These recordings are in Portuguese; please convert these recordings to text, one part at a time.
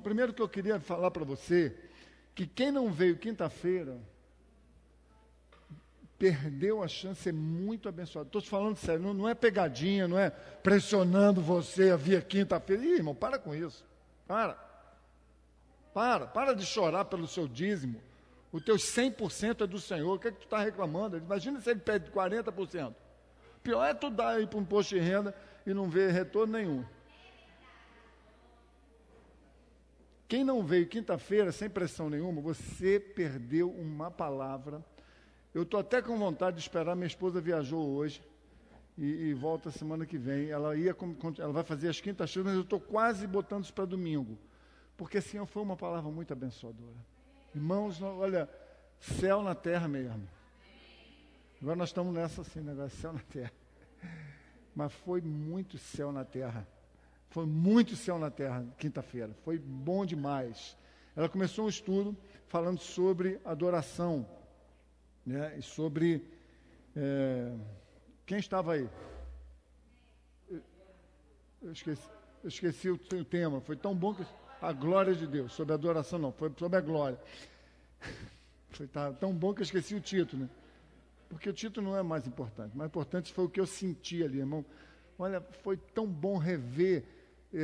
Primeiro que eu queria falar para você, que quem não veio quinta-feira, perdeu a chance de ser muito abençoado. Estou te falando sério, não é pegadinha, não é pressionando você a vir quinta-feira. Ih, irmão, para com isso. Para de chorar pelo seu dízimo. O teu 100% é do Senhor. O que é que tu está reclamando? Imagina se ele pede 40%. Pior é tu dar aí para um imposto de renda e não ver retorno nenhum. Quem não veio quinta-feira, sem pressão nenhuma, você perdeu uma palavra. Eu estou até com vontade de esperar. Minha esposa viajou hoje e volta semana que vem. Ela vai fazer as quintas-feiras, mas eu estou quase botando isso para domingo. Porque assim, foi uma palavra muito abençoadora. Irmãos, olha, céu na terra mesmo. Agora nós estamos nessa assim, negócio, céu na terra. Mas foi muito céu na terra. Foi muito céu na terra, quinta-feira. Foi bom demais. Ela começou um estudo falando sobre adoração. Né, e sobre... quem estava aí? Eu esqueci o tema. Foi tão bom que... A glória de Deus. Sobre a adoração não, foi sobre a glória. Foi tão bom que eu esqueci o título, né? Porque o título não é mais importante. O mais importante foi o que eu senti ali, irmão. Olha, foi tão bom rever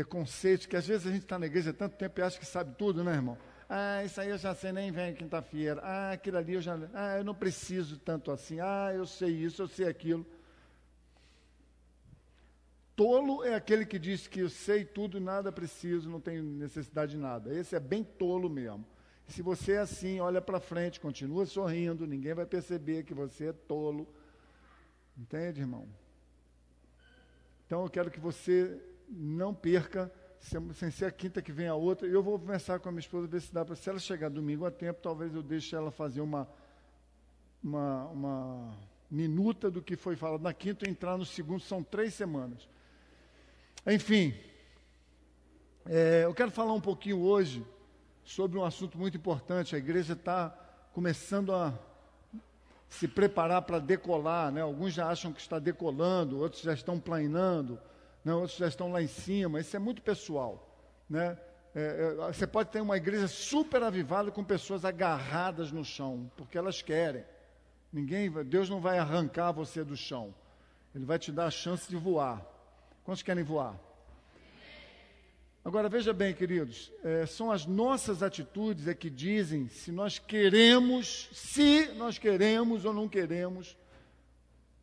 conceitos, que às vezes a gente está na igreja há tanto tempo e acha que sabe tudo, né, irmão? Isso aí eu já sei, nem vem quinta-feira. Aquilo ali eu já... eu não preciso tanto assim. Eu sei isso, eu sei aquilo. Tolo é aquele que diz que eu sei tudo e nada preciso, não tenho necessidade de nada. Esse é bem tolo mesmo. E se você é assim, olha para frente, continua sorrindo, ninguém vai perceber que você é tolo. Entende, irmão? Então eu quero que você não perca, sem ser a quinta que vem a outra. Eu vou conversar com a minha esposa, ver se dá para, se ela chegar domingo a tempo, talvez eu deixe ela fazer uma minuta do que foi falado na quinta e entrar no segundo, são 3 semanas. Enfim, eu quero falar um pouquinho hoje sobre um assunto muito importante. A igreja está começando a se preparar para decolar, né? Alguns já acham que está decolando, outros já estão planando, né? Outros já estão lá em cima. Isso é muito pessoal, né? Você pode ter uma igreja super avivada com pessoas agarradas no chão, porque elas querem. Deus não vai arrancar você do chão. Ele vai te dar a chance de voar. Quantos querem voar? Agora, veja bem, queridos, são as nossas atitudes que dizem se nós queremos ou não queremos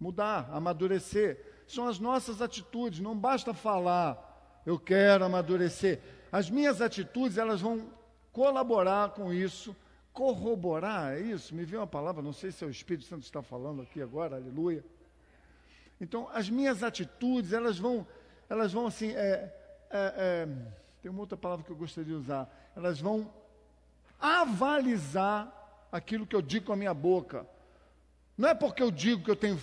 mudar, amadurecer. São as nossas atitudes, não basta falar, eu quero amadurecer. As minhas atitudes, elas vão colaborar com isso, corroborar, é isso? Me veio uma palavra, não sei se é o Espírito Santo está falando aqui agora, aleluia. Então, as minhas atitudes, elas vão assim, tem uma outra palavra que eu gostaria de usar, elas vão avalizar aquilo que eu digo com a minha boca. Não é porque eu digo que eu tenho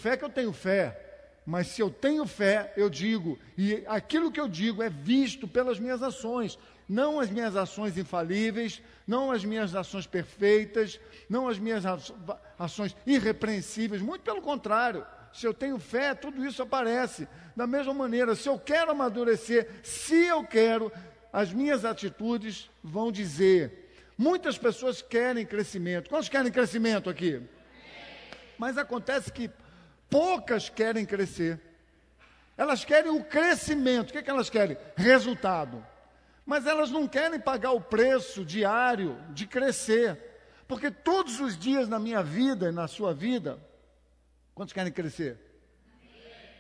fé, mas se eu tenho fé, eu digo, e aquilo que eu digo é visto pelas minhas ações, não as minhas ações infalíveis, não as minhas ações perfeitas, não as minhas ações irrepreensíveis, muito pelo contrário. Se eu tenho fé, tudo isso aparece. Da mesma maneira, se eu quero amadurecer, as minhas atitudes vão dizer. Muitas pessoas querem crescimento. Quantos querem crescimento aqui? Mas acontece que poucas querem crescer. Elas querem o crescimento. O que elas querem? Resultado. Mas elas não querem pagar o preço diário de crescer. Porque todos os dias na minha vida e na sua vida, quantos querem crescer?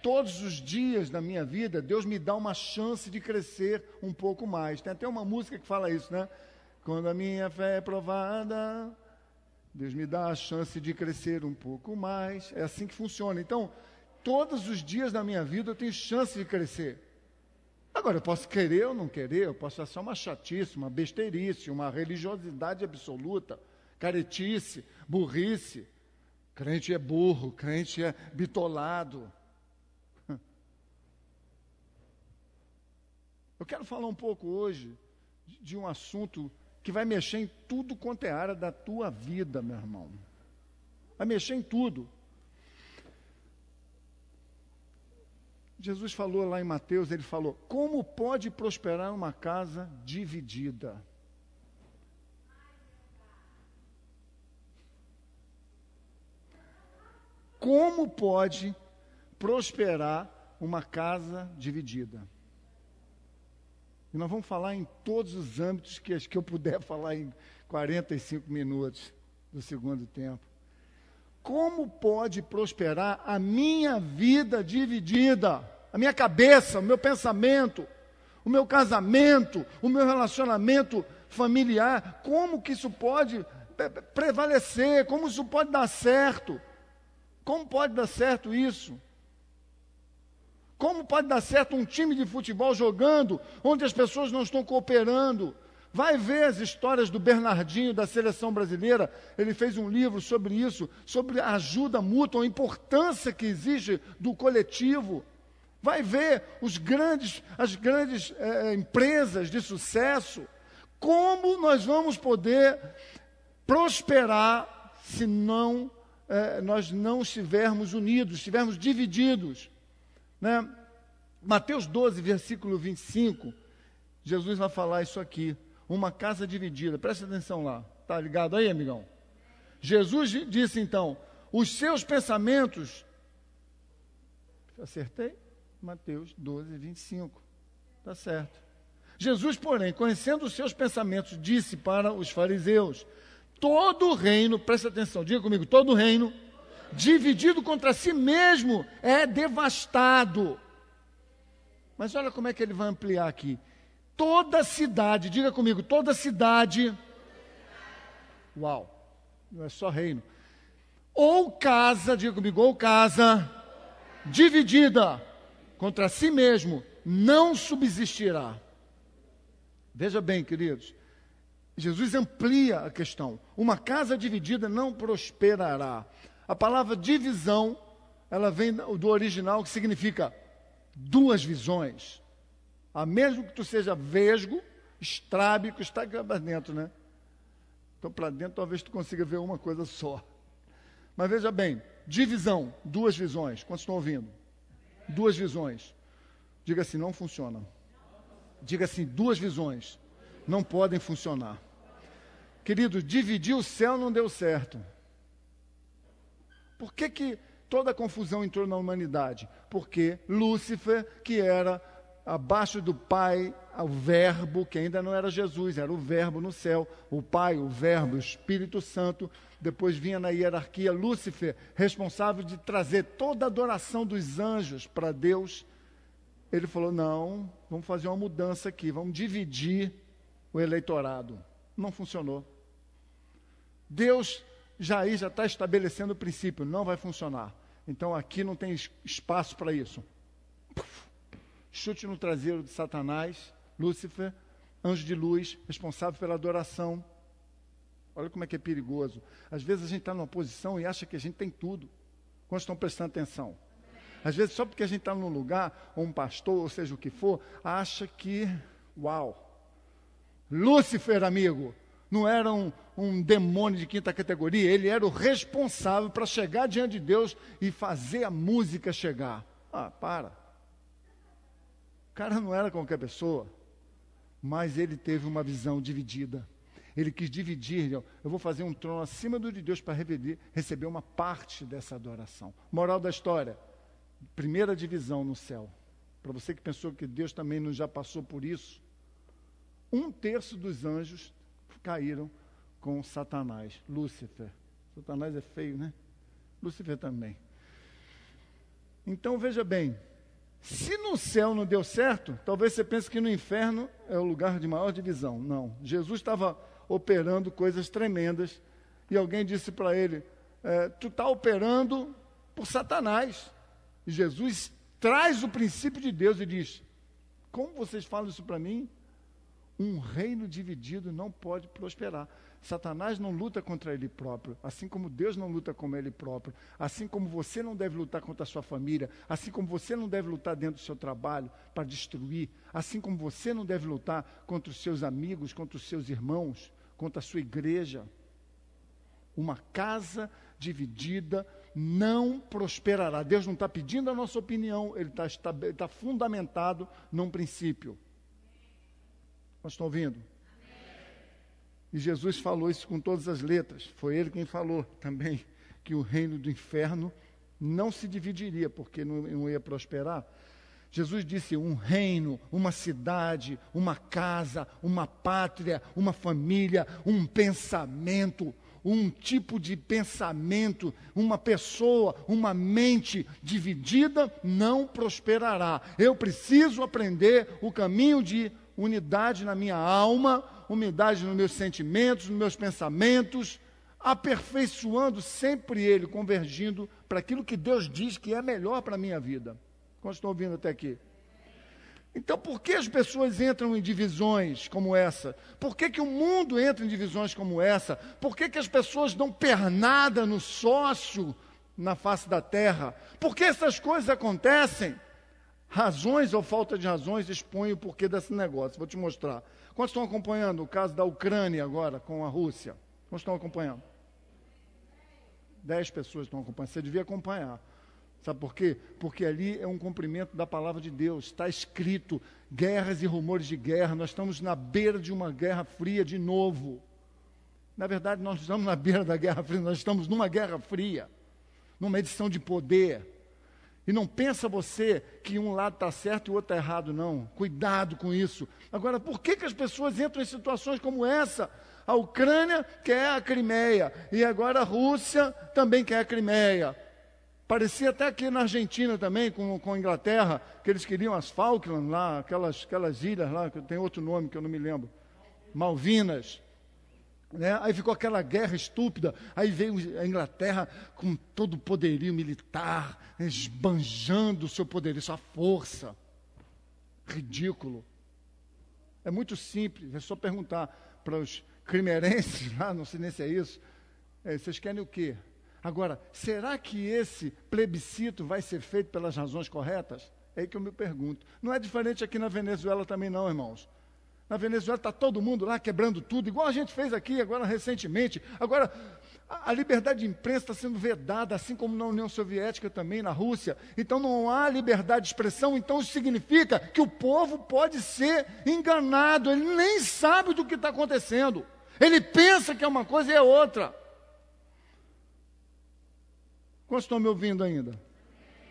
Todos os dias da minha vida, Deus me dá uma chance de crescer um pouco mais. Tem até uma música que fala isso, né? Quando a minha fé é provada, Deus me dá a chance de crescer um pouco mais. É assim que funciona. Então, todos os dias da minha vida eu tenho chance de crescer. Agora, eu posso querer ou não querer, eu posso achar uma chatice, uma besteirice, uma religiosidade absoluta, caretice, burrice. Crente é burro, crente é bitolado. Eu quero falar um pouco hoje de um assunto que vai mexer em tudo quanto é área da tua vida, meu irmão. Vai mexer em tudo. Jesus falou lá em Mateus, ele falou, como pode prosperar uma casa dividida? Como pode prosperar uma casa dividida? E nós vamos falar em todos os âmbitos que eu puder falar em 45 minutos do segundo tempo. Como pode prosperar a minha vida dividida? A minha cabeça, o meu pensamento, o meu casamento, o meu relacionamento familiar. Como que isso pode prevalecer? Como isso pode dar certo? Como pode dar certo isso? Como pode dar certo um time de futebol jogando, onde as pessoas não estão cooperando? Vai ver as histórias do Bernardinho, da seleção brasileira. Ele fez um livro sobre isso, sobre a ajuda mútua, a importância que existe do coletivo. Vai ver as grandes empresas de sucesso. Como nós vamos poder prosperar se nós não estivermos unidos, estivermos divididos? Né? Mateus 12, versículo 25, Jesus vai falar isso aqui. Uma casa dividida, presta atenção lá, tá ligado aí, amigão? Jesus disse então, os seus pensamentos, acertei? Mateus 12, 25, tá certo. Jesus, porém, conhecendo os seus pensamentos, disse para os fariseus, todo reino, presta atenção, diga comigo, todo reino, dividido contra si mesmo, é devastado. Mas olha como é que ele vai ampliar aqui. Toda cidade, diga comigo, toda cidade, uau, não é só reino, ou casa, diga comigo, ou casa, dividida contra si mesmo, não subsistirá. Veja bem, queridos, Jesus amplia a questão, uma casa dividida não prosperará. A palavra divisão, ela vem do original que significa duas visões. A mesmo que tu seja vesgo, estrábico, está aqui para dentro, né? Então, para dentro, talvez tu consiga ver uma coisa só. Mas veja bem, divisão, duas visões. Quantos estão ouvindo? Duas visões. Diga assim, não funciona. Diga assim, duas visões não podem funcionar. Querido, dividir o céu não deu certo. Por que toda a confusão entrou na humanidade? Porque Lúcifer, que era abaixo do Pai, o Verbo, que ainda não era Jesus, era o Verbo no céu, o Pai, o Verbo, o Espírito Santo, depois vinha na hierarquia Lúcifer, responsável de trazer toda a adoração dos anjos para Deus. Ele falou, não, vamos fazer uma mudança aqui, vamos dividir o eleitorado. Não funcionou. Deus já está estabelecendo o princípio, não vai funcionar. Então aqui não tem espaço para isso. Chute no traseiro de Satanás, Lúcifer, anjo de luz, responsável pela adoração. Olha como é que é perigoso. Às vezes a gente está numa posição e acha que a gente tem tudo. Quantos estão prestando atenção? Às vezes só porque a gente está num lugar, ou um pastor, ou seja o que for, acha que, uau. Lúcifer, amigo, não era um demônio de quinta categoria, ele era o responsável para chegar diante de Deus e fazer a música chegar. Ah, para. O cara não era qualquer pessoa, mas ele teve uma visão dividida. Ele quis dividir, eu vou fazer um trono acima do de Deus para receber uma parte dessa adoração. Moral da história, primeira divisão no céu. Para você que pensou que Deus também não já passou por isso, 1/3 dos anjos caíram com Satanás, Lúcifer. Satanás é feio, né? Lúcifer também. Então, veja bem, se no céu não deu certo, talvez você pense que no inferno é o lugar de maior divisão. Não, Jesus estava operando coisas tremendas, e alguém disse para ele, tu está operando por Satanás. E Jesus traz o princípio de Deus e diz, como vocês falam isso para mim? Um reino dividido não pode prosperar. Satanás não luta contra ele próprio, assim como Deus não luta com ele próprio, assim como você não deve lutar contra a sua família, assim como você não deve lutar dentro do seu trabalho para destruir, assim como você não deve lutar contra os seus amigos, contra os seus irmãos, contra a sua igreja. Uma casa dividida não prosperará. Deus não está pedindo a nossa opinião, Ele está fundamentado num princípio. Nós estamos ouvindo? E Jesus falou isso com todas as letras. Foi Ele quem falou também que o reino do inferno não se dividiria, porque não ia prosperar. Jesus disse: um reino, uma cidade, uma casa, uma pátria, uma família, um pensamento, um tipo de pensamento, uma pessoa, uma mente dividida não prosperará. Eu preciso aprender o caminho de unidade na minha alma, unidade nos meus sentimentos, nos meus pensamentos, aperfeiçoando sempre ele, convergindo para aquilo que Deus diz que é melhor para a minha vida. Quantos estão ouvindo até aqui? Então, por que as pessoas entram em divisões como essa? Por que o mundo entra em divisões como essa? Por que as pessoas dão pernada no sócio na face da terra? Por que essas coisas acontecem? Razões ou falta de razões expõem o porquê desse negócio. Vou te mostrar. Quantos estão acompanhando o caso da Ucrânia agora com a Rússia? Quantos estão acompanhando? 10 pessoas estão acompanhando. Você devia acompanhar. Sabe por quê? Porque ali é um cumprimento da palavra de Deus. Está escrito, guerras e rumores de guerra. Nós estamos na beira de uma guerra fria de novo. Na verdade, nós estamos na beira da guerra fria. Nós estamos numa guerra fria. Numa edição de poder. E não pensa você que um lado está certo e o outro está errado, não. Cuidado com isso. Agora, por que as pessoas entram em situações como essa? A Ucrânia quer a Crimeia. E agora a Rússia também quer a Crimeia. Parecia até aqui na Argentina também, com a Inglaterra, que eles queriam as Falklands lá, aquelas ilhas lá, que tem outro nome que eu não me lembro. Malvinas. Né? Aí ficou aquela guerra estúpida. Aí veio a Inglaterra com todo o poderio militar, esbanjando o seu poderio, sua força. Ridículo. É muito simples, é só perguntar para os cremeirenses lá, não sei nem se é isso. Vocês querem o quê? Agora, será que esse plebiscito vai ser feito pelas razões corretas? É aí que eu me pergunto. Não é diferente aqui na Venezuela também não, irmãos. Na Venezuela está todo mundo lá quebrando tudo, igual a gente fez aqui agora recentemente. Agora, a liberdade de imprensa está sendo vedada, assim como na União Soviética também, na Rússia. Então não há liberdade de expressão, então isso significa que o povo pode ser enganado, ele nem sabe do que está acontecendo. Ele pensa que é uma coisa e é outra. Quantos estão me ouvindo ainda?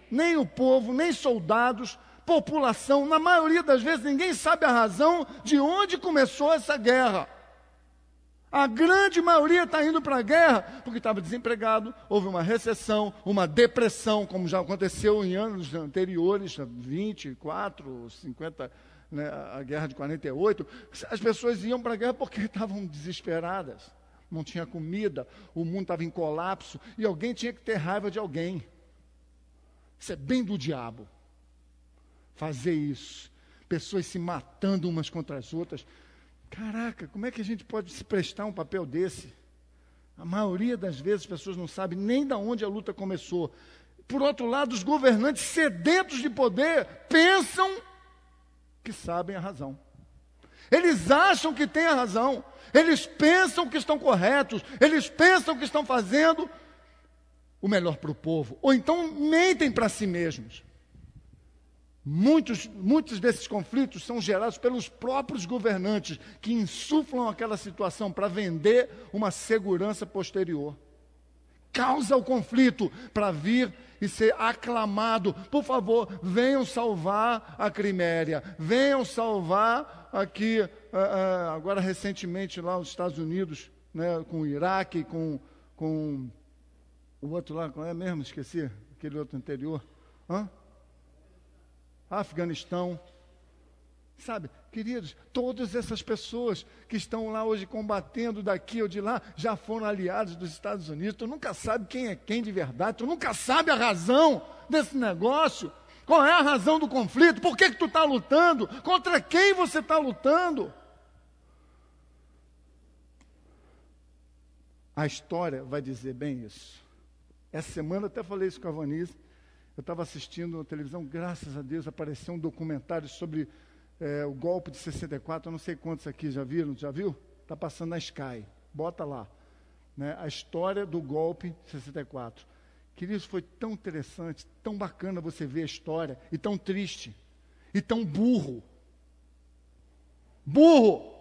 Nem o povo, nem soldados, população, na maioria das vezes ninguém sabe a razão de onde começou essa guerra. A grande maioria está indo para a guerra porque estava desempregado, houve uma recessão, uma depressão, como já aconteceu em anos anteriores, 24, 50, né, a guerra de 48. As pessoas iam para a guerra porque estavam desesperadas. Não tinha comida, o mundo estava em colapso, e alguém tinha que ter raiva de alguém. Isso é bem do diabo. Fazer isso. Pessoas se matando umas contra as outras. Caraca, como é que a gente pode se prestar um papel desse? A maioria das vezes as pessoas não sabem nem de onde a luta começou. Por outro lado, os governantes sedentos de poder pensam que sabem a razão. Eles acham que têm a razão. Eles pensam que estão corretos. Eles pensam que estão fazendo o melhor para o povo. Ou então mentem para si mesmos. Muitos desses conflitos são gerados pelos próprios governantes que insuflam aquela situação para vender uma segurança posterior. Causa o conflito para vir e ser aclamado. Por favor, venham salvar a Crimeia. Venham salvar aqui, agora recentemente lá nos Estados Unidos, né, com o Iraque, com o outro lá, qual é mesmo? Esqueci, aquele outro anterior. Afeganistão. Sabe, queridos, todas essas pessoas que estão lá hoje combatendo daqui ou de lá, já foram aliados dos Estados Unidos. Tu nunca sabe quem é quem de verdade, tu nunca sabe a razão desse negócio. Qual é a razão do conflito? Por que tu está lutando? Contra quem você está lutando? A história vai dizer bem isso. Essa semana eu até falei isso com a Vanise. Eu estava assistindo a televisão, graças a Deus, apareceu um documentário sobre o golpe de 64, eu não sei quantos aqui já viram, já viu? Está passando na Sky, bota lá. Né? A história do golpe de 64. Queridos, foi tão interessante, tão bacana você ver a história, e tão triste, e tão burro. Burro!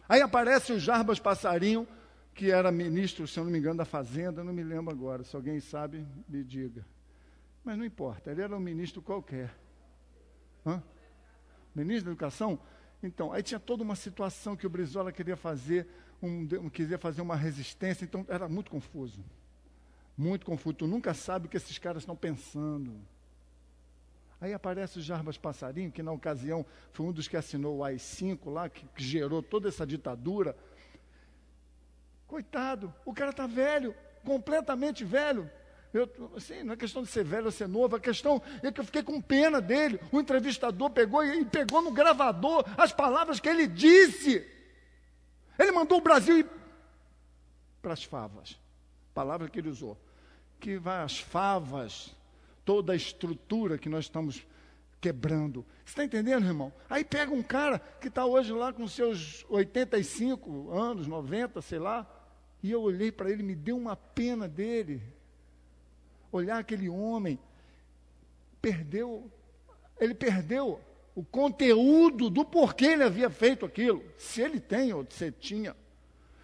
Aí aparece o Jarbas Passarinho, que era ministro, se eu não me engano, da Fazenda, não me lembro agora, se alguém sabe, me diga. Mas não importa, ele era um ministro qualquer. Ministro da Educação? Então, aí tinha toda uma situação que o Brizola queria fazer uma resistência, então era muito confuso. Muito confuso. Tu nunca sabe o que esses caras estão pensando. Aí aparece o Jarbas Passarinho, que na ocasião foi um dos que assinou o AI-5 lá, que gerou toda essa ditadura. Coitado, o cara está velho, completamente velho. Assim, não é questão de ser velho ou ser novo, a questão é que eu fiquei com pena dele. O entrevistador pegou no gravador as palavras que ele disse. Ele mandou o Brasil ir para as favas. Palavra que ele usou. Que vai às favas, toda a estrutura que nós estamos quebrando. Você está entendendo, irmão? Aí pega um cara que está hoje lá com seus 85 anos, 90, sei lá, e eu olhei para ele, me deu uma pena dele. Olhar aquele homem, ele perdeu o conteúdo do porquê ele havia feito aquilo, se ele tem ou se tinha.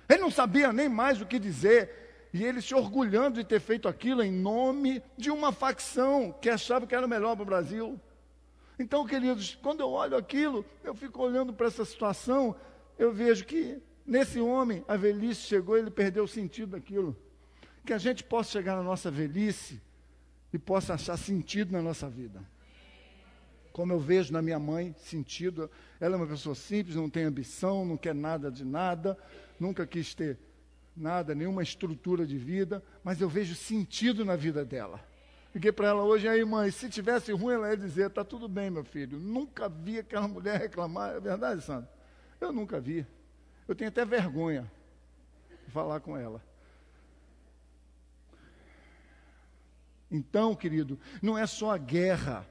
Ele não sabia nem mais o que dizer, e ele se orgulhando de ter feito aquilo em nome de uma facção que achava que era o melhor para o Brasil. Então, queridos, quando eu olho aquilo, eu fico olhando para essa situação, eu vejo que nesse homem a velhice chegou, ele perdeu o sentido daquilo. Que a gente possa chegar na nossa velhice e possa achar sentido na nossa vida. Como eu vejo na minha mãe, sentido. Ela é uma pessoa simples, não tem ambição, não quer nada de nada, nunca quis ter nada, nenhuma estrutura de vida, mas eu vejo sentido na vida dela. Liguei para ela hoje, aí mãe, se tivesse ruim, ela ia dizer, está tudo bem, meu filho. Nunca vi aquela mulher reclamar, é verdade, Sandra? Eu nunca vi. Eu tenho até vergonha de falar com ela. Então, querido, não é só a guerra,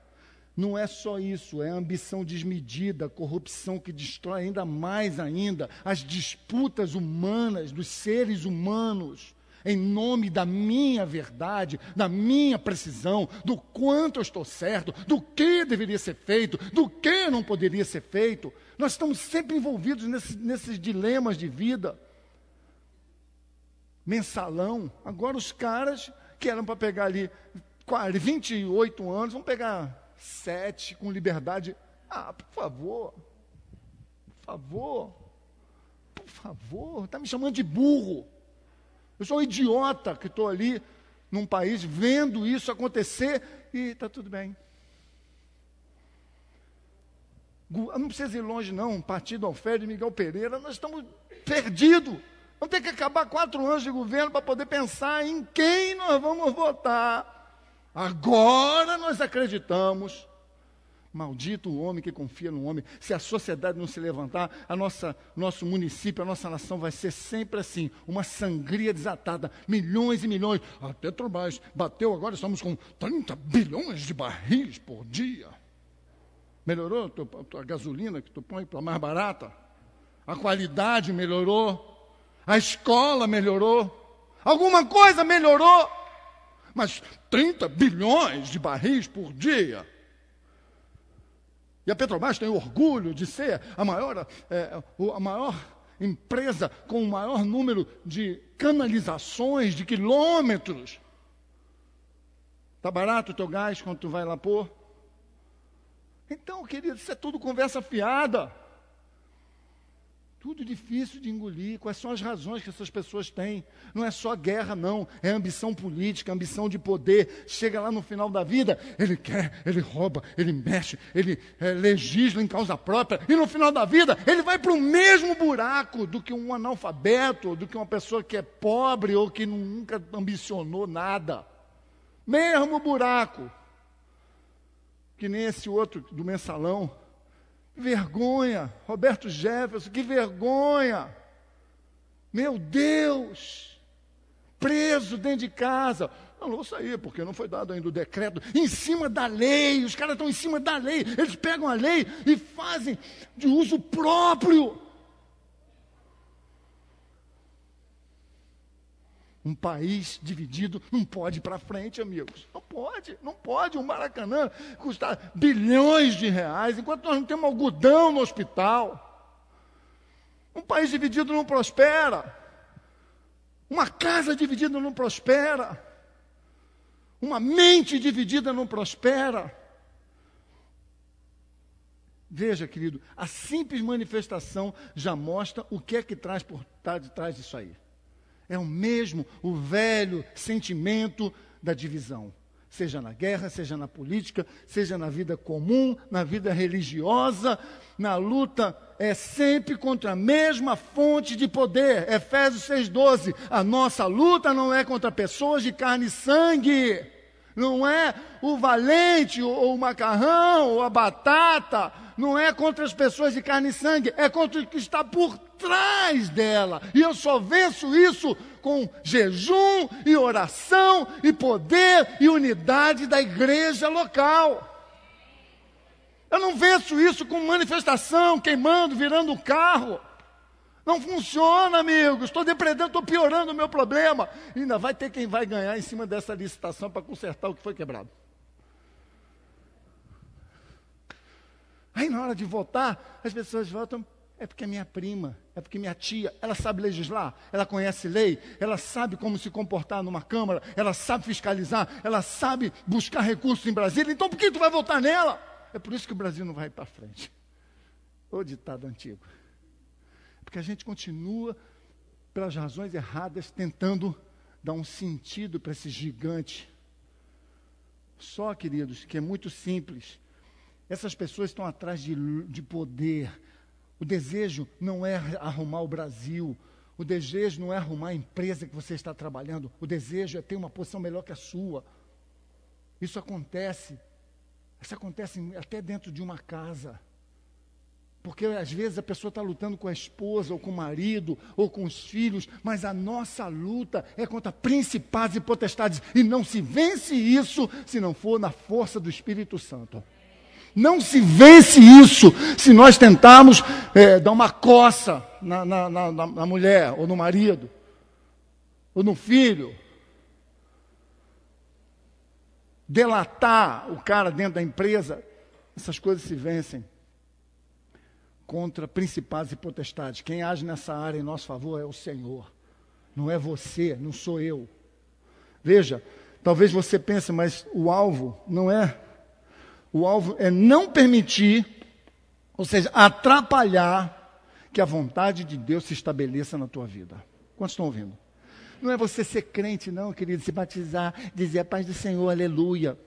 não é só isso, é a ambição desmedida, a corrupção que destrói ainda mais as disputas humanas, dos seres humanos, em nome da minha verdade, da minha precisão, do quanto eu estou certo, do que deveria ser feito, do que não poderia ser feito. Nós estamos sempre envolvidos nesses dilemas de vida. Mensalão, agora os caras que eram para pegar ali 28 anos, vão pegar 7 com liberdade. Por favor, está me chamando de burro. Eu sou um idiota que estou ali num país vendo isso acontecer e está tudo bem. Não precisa ir longe não, partido Alfredo e Miguel Pereira, nós estamos perdidos. Vamos ter que acabar 4 anos de governo para poder pensar em quem nós vamos votar. Agora nós acreditamos. Maldito o homem que confia no homem. Se a sociedade não se levantar, nosso município, a nossa nação vai ser sempre assim, uma sangria desatada. Milhões e milhões. A Petrobras bateu agora, estamos com 30 bilhões de barris por dia. Melhorou a gasolina que tu põe para mais barata? A qualidade melhorou? A escola melhorou? Alguma coisa melhorou? Mas 30 bilhões de barris por dia. E a Petrobras tem orgulho de ser a maior empresa com o maior número de canalizações, de quilômetros. Está barato o teu gás quando tu vai lá pôr? Então, querido, isso é tudo conversa fiada. Tudo difícil de engolir. Quais são as razões que essas pessoas têm? Não é só guerra, não. É ambição política, ambição de poder. Chega lá no final da vida, ele quer, ele rouba, ele mexe, ele legisla em causa própria. E no final da vida, ele vai para o mesmo buraco do que um analfabeto, do que uma pessoa que é pobre ou que nunca ambicionou nada. Mesmo buraco. Que nem esse outro do mensalão. Vergonha, Roberto Jefferson, que vergonha, meu Deus, preso dentro de casa, não vou sair porque não foi dado ainda o decreto, em cima da lei, os caras estão em cima da lei, eles pegam a lei e fazem de uso próprio, Um país dividido não pode ir para frente, amigos. Não pode. O Maracanã custar bilhões de reais, enquanto nós não temos algodão no hospital. Um país dividido não prospera. Uma casa dividida não prospera. Uma mente dividida não prospera. Veja, querido, a simples manifestação já mostra o que é que traz por trás disso aí. É o velho sentimento da divisão. Seja na guerra, seja na política, seja na vida comum, na vida religiosa, na luta, é sempre contra a mesma fonte de poder. Efésios 6,12. A nossa luta não é contra pessoas de carne e sangue. Não é o valente, ou o macarrão, ou a batata. Não é contra as pessoas de carne e sangue. É contra o que está por trás dela. E eu só venço isso com jejum e oração e poder e unidade da igreja local. Eu não venço isso com manifestação, queimando, virando o carro. Não funciona, amigos. Estou depredando, estou piorando o meu problema. E ainda vai ter quem vai ganhar em cima dessa licitação para consertar o que foi quebrado. Aí na hora de votar, as pessoas votam, é porque é minha prima, é porque minha tia, ela sabe legislar, ela conhece lei, ela sabe como se comportar numa Câmara, ela sabe fiscalizar, ela sabe buscar recursos em Brasília, então por que tu vai votar nela? É por isso que o Brasil não vai para frente. Ô ditado antigo. Porque a gente continua, pelas razões erradas, tentando dar um sentido para esse gigante. Só, queridos, que é muito simples. Essas pessoas estão atrás de poder. O desejo não é arrumar o Brasil. O desejo não é arrumar a empresa que você está trabalhando. O desejo é ter uma posição melhor que a sua. Isso acontece até dentro de uma casa. Porque às vezes a pessoa está lutando com a esposa, ou com o marido, ou com os filhos, mas a nossa luta é contra principados e potestades. E não se vence isso se não for na força do Espírito Santo. Não se vence isso se nós tentarmos dar uma coça na mulher, ou no marido, ou no filho. Delatar o cara dentro da empresa. Essas coisas se vencem contra principados e potestades. Quem age nessa área em nosso favor é o Senhor. Não é você, não sou eu. Veja, talvez você pense, mas o alvo não é... O alvo é não permitir, ou seja, atrapalhar que a vontade de Deus se estabeleça na tua vida. Quantos estão ouvindo? Não é você ser crente, não, querido, se batizar, dizer a paz do Senhor, aleluia.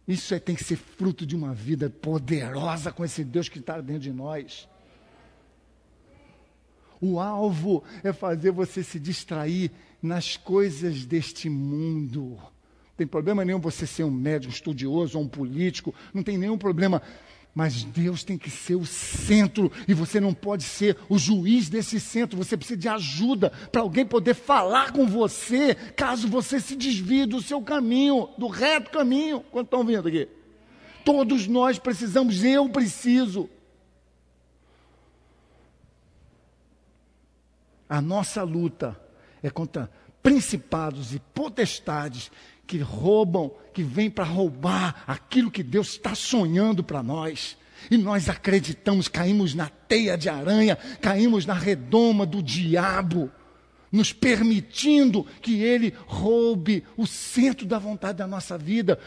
Isso tem que ser fruto de uma vida poderosa com esse Deus que está dentro de nós. O alvo é fazer você se distrair nas coisas deste mundo. Não tem problema nenhum você ser um médico estudioso ou um político, não tem nenhum problema. Mas Deus tem que ser o centro e você não pode ser o juiz desse centro. Você precisa de ajuda para alguém poder falar com você, caso você se desvie do seu caminho, do reto caminho. Quantos estão vendo aqui? Todos nós precisamos, eu preciso. A nossa luta é contra principados e potestades que roubam, que vêm para roubar aquilo que Deus está sonhando para nós. E nós acreditamos, caímos na teia de aranha, caímos na redoma do diabo, nos permitindo que ele roube o centro da vontade da nossa vida,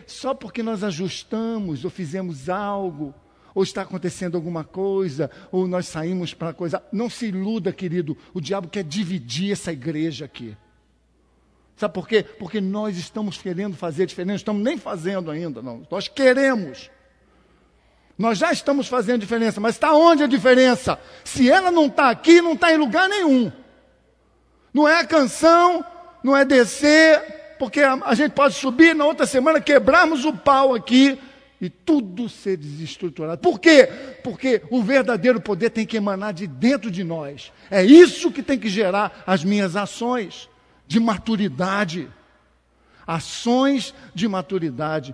só porque nós ajustamos ou fizemos algo, ou está acontecendo alguma coisa, ou nós saímos para coisa. Não se iluda, querido, o diabo quer dividir essa igreja aqui. Sabe por quê? Porque nós estamos querendo fazer diferença, não estamos nem fazendo ainda, não. Nós queremos. Nós já estamos fazendo diferença, mas está onde a diferença? Se ela não está aqui, não está em lugar nenhum. Não é a canção, não é descer, porque a gente pode subir na outra semana, quebrarmos o pau aqui e tudo ser desestruturado. Por quê? Porque o verdadeiro poder tem que emanar de dentro de nós. É isso que tem que gerar as minhas ações de maturidade. Ações de maturidade.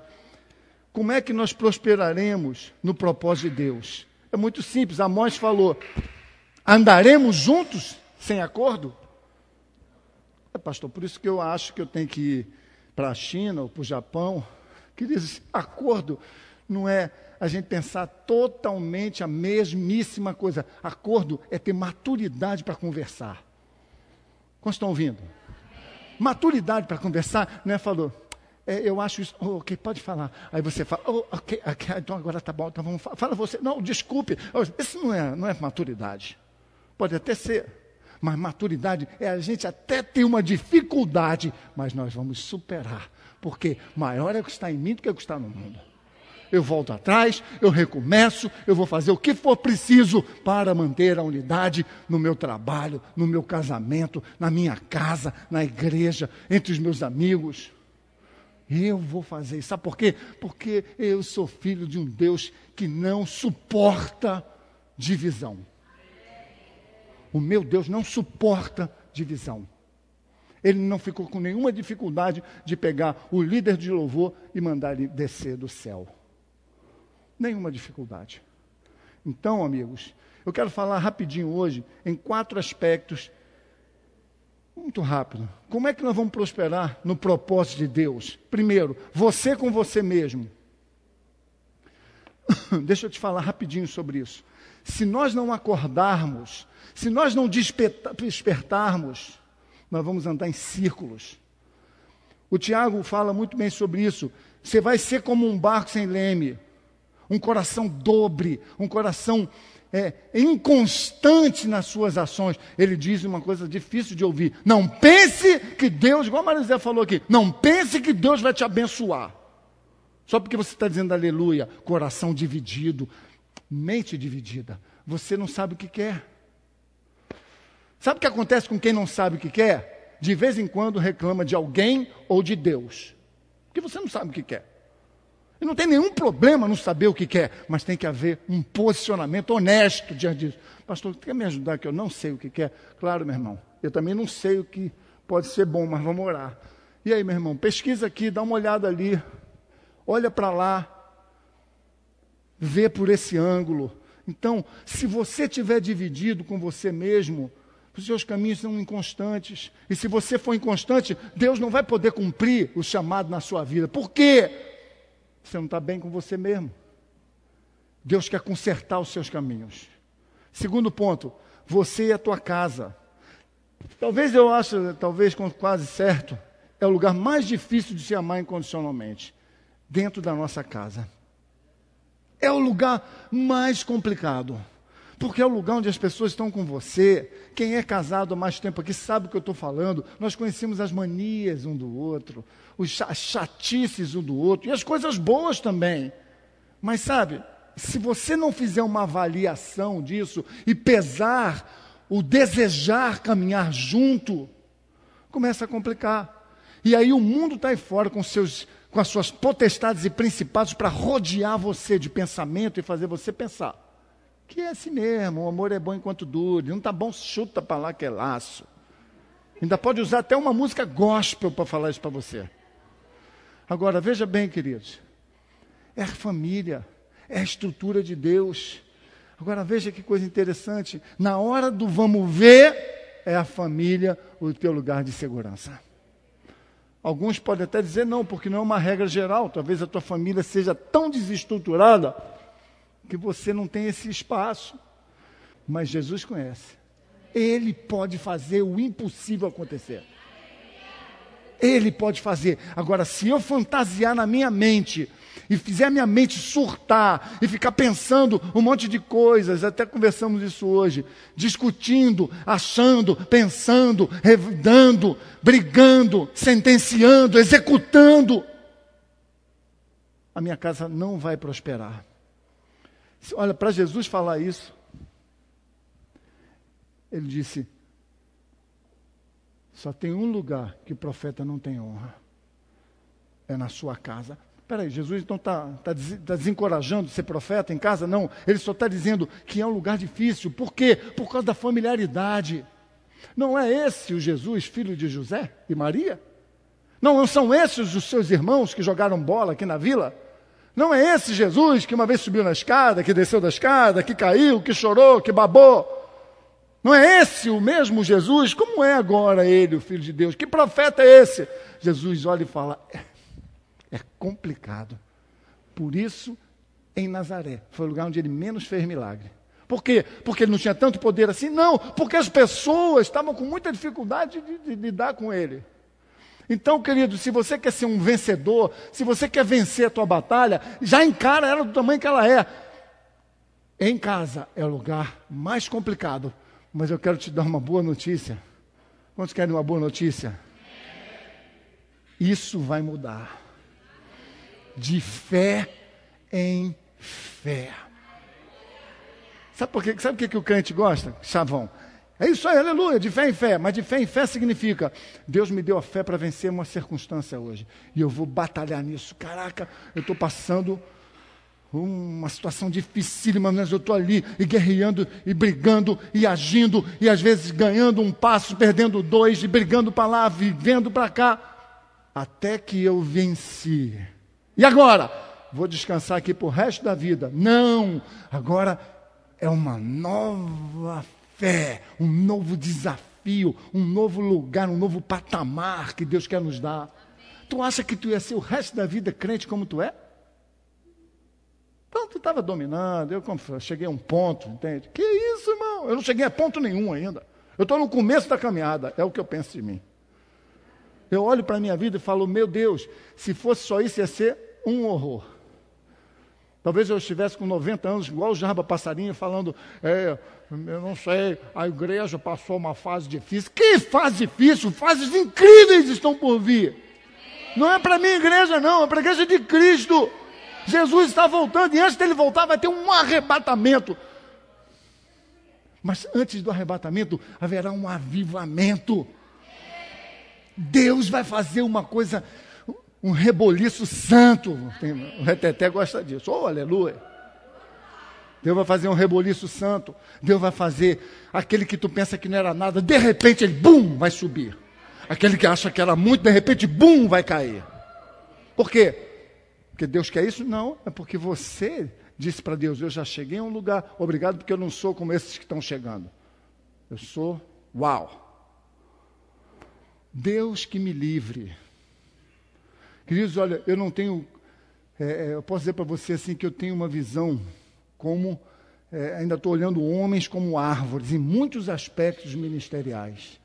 Como é que nós prosperaremos no propósito de Deus? É muito simples. Amós falou: andaremos juntos sem acordo? Pastor, por isso que eu acho que eu tenho que ir para a China ou para o Japão. Queridos, acordo não é a gente pensar totalmente a mesmíssima coisa. Acordo é ter maturidade para conversar. Quantos estão ouvindo? Maturidade para conversar, não é falou, eu acho isso, ok, pode falar. Aí você fala, ok, então agora tá bom, então vamos falar. Fala você, não, desculpe, isso não é maturidade. Pode até ser, mas maturidade é a gente até ter uma dificuldade, mas nós vamos superar, porque maior é o que está em mim do que o que está no mundo. Eu volto atrás, eu recomeço, eu vou fazer o que for preciso para manter a unidade no meu trabalho, no meu casamento, na minha casa, na igreja, entre os meus amigos. Eu vou fazer isso. Sabe por quê? Porque eu sou filho de um Deus que não suporta divisão. O meu Deus não suporta divisão. Ele não ficou com nenhuma dificuldade de pegar o líder de louvor e mandar ele descer do céu. Nenhuma dificuldade. Então, amigos, eu quero falar rapidinho hoje em 4 aspectos, muito rápido. Como é que nós vamos prosperar no propósito de Deus? Primeiro, você com você mesmo. Deixa eu te falar rapidinho sobre isso. Se nós não acordarmos, se nós não despertarmos, nós vamos andar em círculos. O Tiago fala muito bem sobre isso. Você vai ser como um barco sem leme. Um coração dobre, um coração inconstante nas suas ações. Ele diz uma coisa difícil de ouvir. Não pense que Deus, igual a Maria falou aqui, não pense que Deus vai te abençoar. Só porque você está dizendo aleluia, coração dividido, mente dividida. Você não sabe o que quer. Sabe o que acontece com quem não sabe o que quer? De vez em quando reclama de alguém ou de Deus. Porque você não sabe o que quer. E não tem nenhum problema não saber o que quer, mas tem que haver um posicionamento honesto diante disso. Pastor, quer me ajudar que eu não sei o que quer? Claro, meu irmão, eu também não sei o que pode ser bom, mas vamos orar. E aí, meu irmão, pesquisa aqui, dá uma olhada ali, olha para lá, vê por esse ângulo. Então, se você estiver dividido com você mesmo, os seus caminhos são inconstantes. E se você for inconstante, Deus não vai poder cumprir o chamado na sua vida. Por quê? Você não está bem com você mesmo. Deus quer consertar os seus caminhos. Segundo ponto, você e a tua casa. Talvez eu ache, talvez quase certo, é o lugar mais difícil de se amar incondicionalmente. Dentro da nossa casa. É o lugar mais complicado. Porque é o lugar onde as pessoas estão com você. Quem é casado há mais tempo aqui sabe o que eu estou falando. Nós conhecemos as manias um do outro, as chatices um do outro, e as coisas boas também. Mas sabe, se você não fizer uma avaliação disso e pesar o desejar caminhar junto, começa a complicar. E aí o mundo está aí fora com as suas potestades e principados para rodear você de pensamento e fazer você pensar. Que é assim mesmo, o amor é bom enquanto dure, não está bom, chuta para lá que é laço. Ainda pode usar até uma música gospel para falar isso para você. Agora, veja bem, queridos, é a família, é a estrutura de Deus. Agora, veja que coisa interessante, na hora do vamos ver, é a família o teu lugar de segurança. Alguns podem até dizer não, porque não é uma regra geral, talvez a tua família seja tão desestruturada, que você não tem esse espaço, mas Jesus conhece. Ele pode fazer o impossível acontecer. Ele pode fazer. Agora, se eu fantasiar na minha mente e fizer a minha mente surtar e ficar pensando um monte de coisas, até conversamos isso hoje, discutindo, achando, pensando, revidando, brigando, sentenciando, executando, a minha casa não vai prosperar. Olha, para Jesus falar isso, ele disse, só tem um lugar que o profeta não tem honra, é na sua casa. Espera aí, Jesus então está desencorajando ser profeta em casa? Não, ele só está dizendo que é um lugar difícil. Por quê? Por causa da familiaridade. Não é esse o Jesus, filho de José e Maria? Não são esses os seus irmãos que jogaram bola aqui na vila? Não é esse Jesus que uma vez subiu na escada, que desceu da escada, que caiu, que chorou, que babou? Não é esse o mesmo Jesus? Como é agora ele, o Filho de Deus? Que profeta é esse? Jesus olha e fala, é complicado. Por isso, em Nazaré, foi o lugar onde ele menos fez milagre. Por quê? Porque ele não tinha tanto poder assim? Não, porque as pessoas estavam com muita dificuldade de lidar com ele. Então, querido, se você quer ser um vencedor, se você quer vencer a tua batalha, já encara ela do tamanho que ela é. Em casa é o lugar mais complicado, mas eu quero te dar uma boa notícia. Quantos querem uma boa notícia? Isso vai mudar. De fé em fé. Sabe por quê? Sabe o que o crente gosta? Chavão. É isso aí, aleluia, de fé em fé. Mas de fé em fé significa, Deus me deu a fé para vencer uma circunstância hoje. E eu vou batalhar nisso. Caraca, eu estou passando uma situação dificílima, mas eu estou ali e guerreando, e brigando, e agindo, e às vezes ganhando um passo, perdendo dois, e brigando para lá, vivendo para cá, até que eu venci. E agora? Vou descansar aqui para o resto da vida. Não, agora é uma nova fé, um novo desafio, um novo lugar, um novo patamar que Deus quer nos dar. Tu acha que tu ia ser o resto da vida crente como tu é? Então, tu estava dominando, eu cheguei a um ponto, entende? Que isso, irmão? Eu não cheguei a ponto nenhum ainda. Eu estou no começo da caminhada, é o que eu penso de mim. Eu olho para a minha vida e falo, meu Deus, se fosse só isso, ia ser um horror. Talvez eu estivesse com 90 anos, igual o Jarba Passarinho, falando, eu não sei, a igreja passou uma fase difícil. Que fase difícil? Fases incríveis estão por vir. Não é para a minha igreja, não, é para a igreja de Cristo. Jesus está voltando, e antes dele voltar vai ter um arrebatamento. Mas antes do arrebatamento, haverá um avivamento. Deus vai fazer uma coisa, um reboliço santo. O Reteté gosta disso. Oh, aleluia. Deus vai fazer um reboliço santo. Deus vai fazer aquele que tu pensa que não era nada, de repente ele, bum, vai subir. Aquele que acha que era muito, de repente, bum, vai cair. Por quê? Porque Deus quer isso? Não, é porque você disse para Deus, eu já cheguei a um lugar, obrigado porque eu não sou como esses que estão chegando. Eu sou, uau. Deus que me livre. Queridos, olha, eu não tenho, eu posso dizer para você assim que eu tenho uma visão como, ainda estou olhando homens como árvores, em muitos aspectos ministeriais.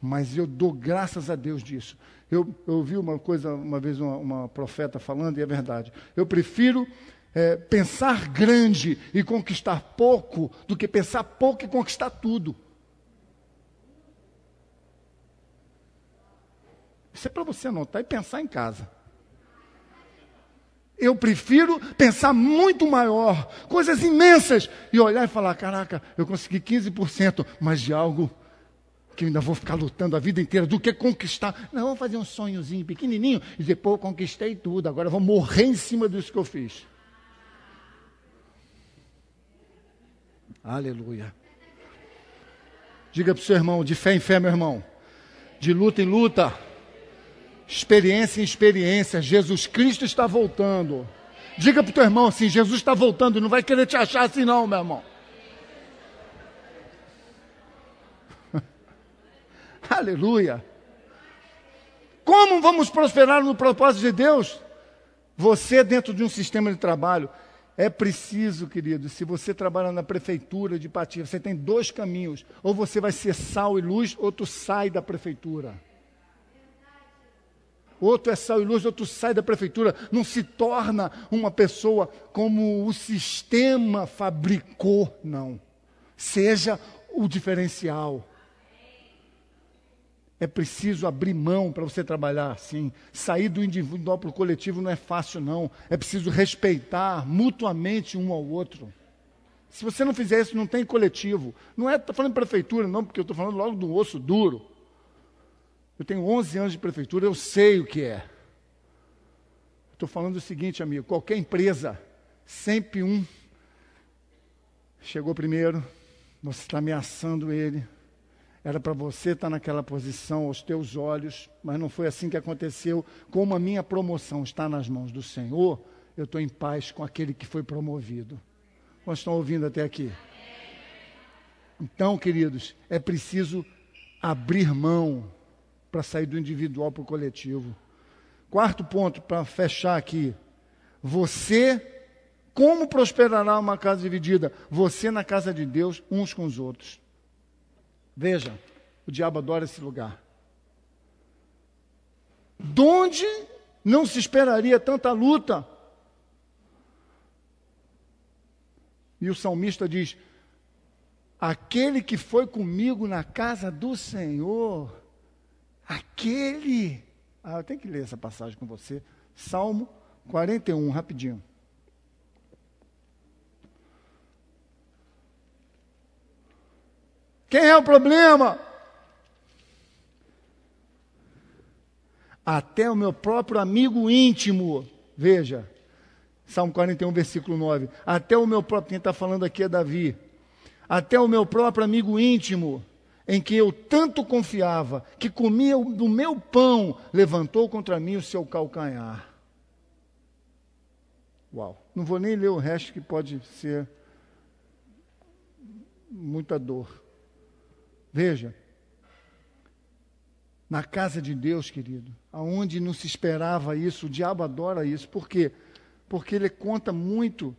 Mas eu dou graças a Deus disso. Eu ouvi uma coisa, uma vez uma profeta falando, e é verdade. Eu prefiro pensar grande e conquistar pouco, do que pensar pouco e conquistar tudo. Isso é para você anotar e pensar em casa. Eu prefiro pensar muito maior, coisas imensas, e olhar e falar, caraca, eu consegui 15%, mas de algo que eu ainda vou ficar lutando a vida inteira, do que conquistar. Não, vamos fazer um sonhozinho pequenininho, e depois eu conquistei tudo, agora eu vou morrer em cima disso que eu fiz. Aleluia. Diga para o seu irmão, de fé em fé, meu irmão, de luta em luta, experiência em experiência, Jesus Cristo está voltando. Diga para o teu irmão assim, Jesus está voltando, não vai querer te achar assim não, meu irmão. Aleluia. Como vamos prosperar no propósito de Deus? Você dentro de um sistema de trabalho, é preciso, querido, se você trabalha na prefeitura de Ipatinga, você tem dois caminhos, ou você vai ser sal e luz, ou tu sai da prefeitura. Outro é sal e luz, outro sai da prefeitura, não se torna uma pessoa como o sistema fabricou, não. Seja o diferencial. É preciso abrir mão para você trabalhar assim. Sair do individual para o coletivo não é fácil, não. É preciso respeitar mutuamente um ao outro. Se você não fizer isso, não tem coletivo. Não é, estou falando de prefeitura, não, porque eu estou falando logo do osso duro. Eu tenho 11 anos de prefeitura, eu sei o que é. Estou falando o seguinte, amigo, qualquer empresa, sempre um chegou primeiro, você está ameaçando ele. Era para você estar naquela posição aos teus olhos, mas não foi assim que aconteceu. Como a minha promoção está nas mãos do Senhor, eu estou em paz com aquele que foi promovido. Vocês estão ouvindo até aqui? Então, queridos, é preciso abrir mão para sair do individual para o coletivo. Quarto ponto, para fechar aqui. Como prosperará uma casa dividida? Você na casa de Deus, uns com os outros. Veja, o diabo adora esse lugar. Donde não se esperaria tanta luta? E o salmista diz, aquele que foi comigo na casa do Senhor, eu tenho que ler essa passagem com você. Salmo 41, rapidinho. Quem é o problema? Até o meu próprio amigo íntimo, veja, Salmo 41, versículo 9, até o meu próprio, quem está falando aqui é Davi, até o meu próprio amigo íntimo, em que eu tanto confiava, que comia do meu pão, levantou contra mim o seu calcanhar. Uau, não vou nem ler o resto que pode ser muita dor. Veja, na casa de Deus, querido, aonde não se esperava isso, o diabo adora isso. Por quê? Porque ele conta muito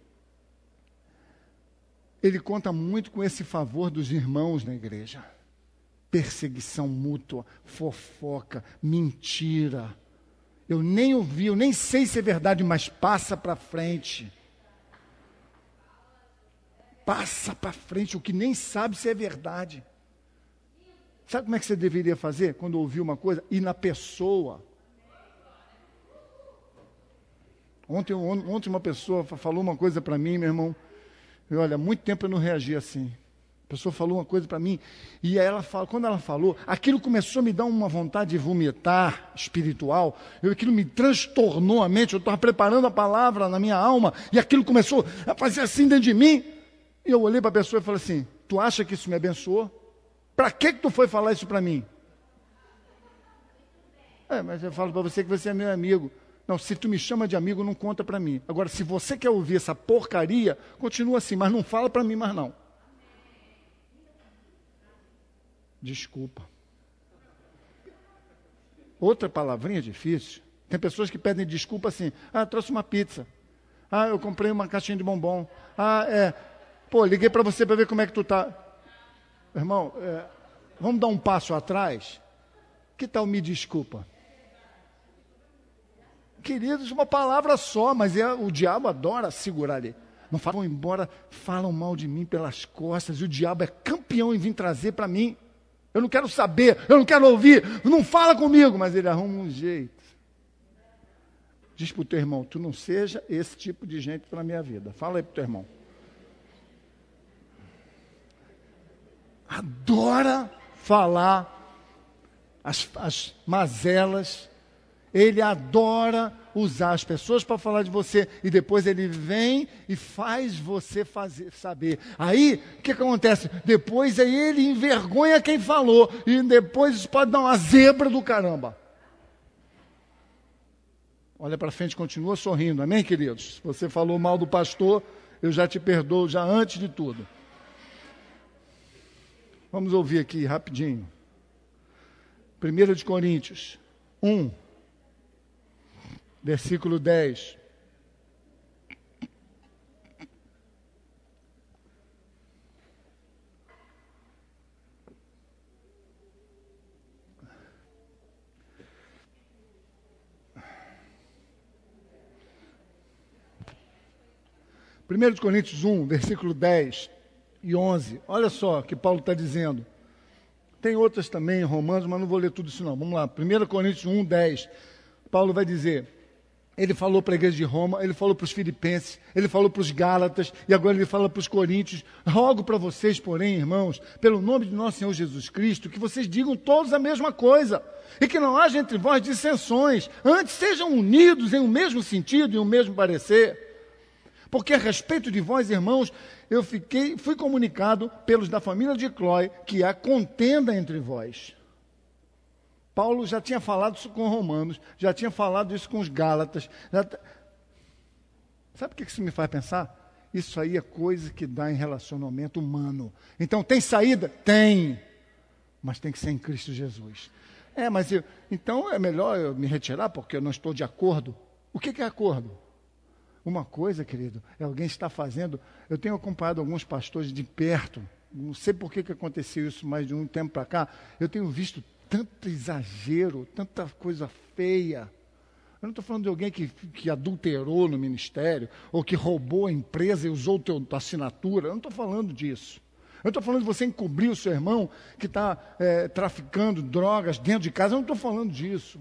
com esse favor dos irmãos na igreja. Perseguição mútua, fofoca, mentira. Eu nem ouvi, eu nem sei se é verdade, mas passa para frente. Passa para frente, o que nem sabe se é verdade. Sabe como é que você deveria fazer quando ouvir uma coisa? Ir na pessoa. Ontem uma pessoa falou uma coisa para mim, meu irmão. E olha, há muito tempo eu não reagi assim. A pessoa falou uma coisa para mim, e aí quando ela falou, aquilo começou a me dar uma vontade de vomitar espiritual, aquilo me transtornou a mente, eu estava preparando a palavra na minha alma, e aquilo começou a fazer assim dentro de mim, e eu olhei para a pessoa e falei assim, tu acha que isso me abençoou? Para que tu foi falar isso para mim? Mas eu falo para você que você é meu amigo. Não, se tu me chama de amigo, não conta para mim. Agora, se você quer ouvir essa porcaria, continua assim, mas não fala para mim mais não. Desculpa. Outra palavrinha difícil. Tem pessoas que pedem desculpa assim, trouxe uma pizza. Eu comprei uma caixinha de bombom. Liguei para você para ver como é que tu tá. Irmão, vamos dar um passo atrás? Que tal me desculpa? Queridos, uma palavra só, mas o diabo adora segurar ali. Não vão embora, falam mal de mim pelas costas, e o diabo é campeão em vir trazer para mim. Eu não quero saber, eu não quero ouvir, não fala comigo, mas ele arruma um jeito. Diz para o teu irmão, tu não seja esse tipo de gente para a minha vida. Fala aí para o teu irmão. Adora falar as mazelas, ele adora usar as pessoas para falar de você, e depois ele vem e faz você saber. Aí, o que acontece? Depois aí ele envergonha quem falou, e depois isso pode dar uma zebra do caramba. Olha para frente, continua sorrindo, amém, queridos? Se você falou mal do pastor, eu já te perdoo, já antes de tudo. Vamos ouvir aqui rapidinho. 1 Coríntios 1, versículo 10. Primeiro Coríntios 1, versículo 10 e 11. Olha só o que Paulo está dizendo. Tem outras também em Romanos, mas não vou ler tudo isso não. Vamos lá. 1 Coríntios 1, 10. Paulo vai dizer, ele falou para a igreja de Roma, ele falou para os filipenses, ele falou para os gálatas, e agora ele fala para os coríntios. Rogo para vocês, porém, irmãos, pelo nome de nosso Senhor Jesus Cristo, que vocês digam todos a mesma coisa, e que não haja entre vós dissensões, antes sejam unidos em um mesmo sentido e um mesmo parecer. Porque a respeito de vós, irmãos, eu fui comunicado pelos da família de Clói que há contenda entre vós. Paulo já tinha falado isso com os romanos, já tinha falado isso com os gálatas. Sabe o que isso me faz pensar? Isso aí é coisa que dá em relacionamento humano. Então, tem saída? Tem. Mas tem que ser em Cristo Jesus. Então é melhor eu me retirar porque eu não estou de acordo. O que é acordo? Uma coisa, querido, é alguém estar fazendo. Eu tenho acompanhado alguns pastores de perto. Não sei por que aconteceu isso, mas de um tempo para cá, eu tenho visto tanto exagero, tanta coisa feia. Eu não estou falando de alguém que adulterou no ministério, ou que roubou a empresa e usou tua assinatura. Eu não estou falando disso. Eu estou falando de você encobrir o seu irmão que está traficando drogas dentro de casa. Eu não estou falando disso.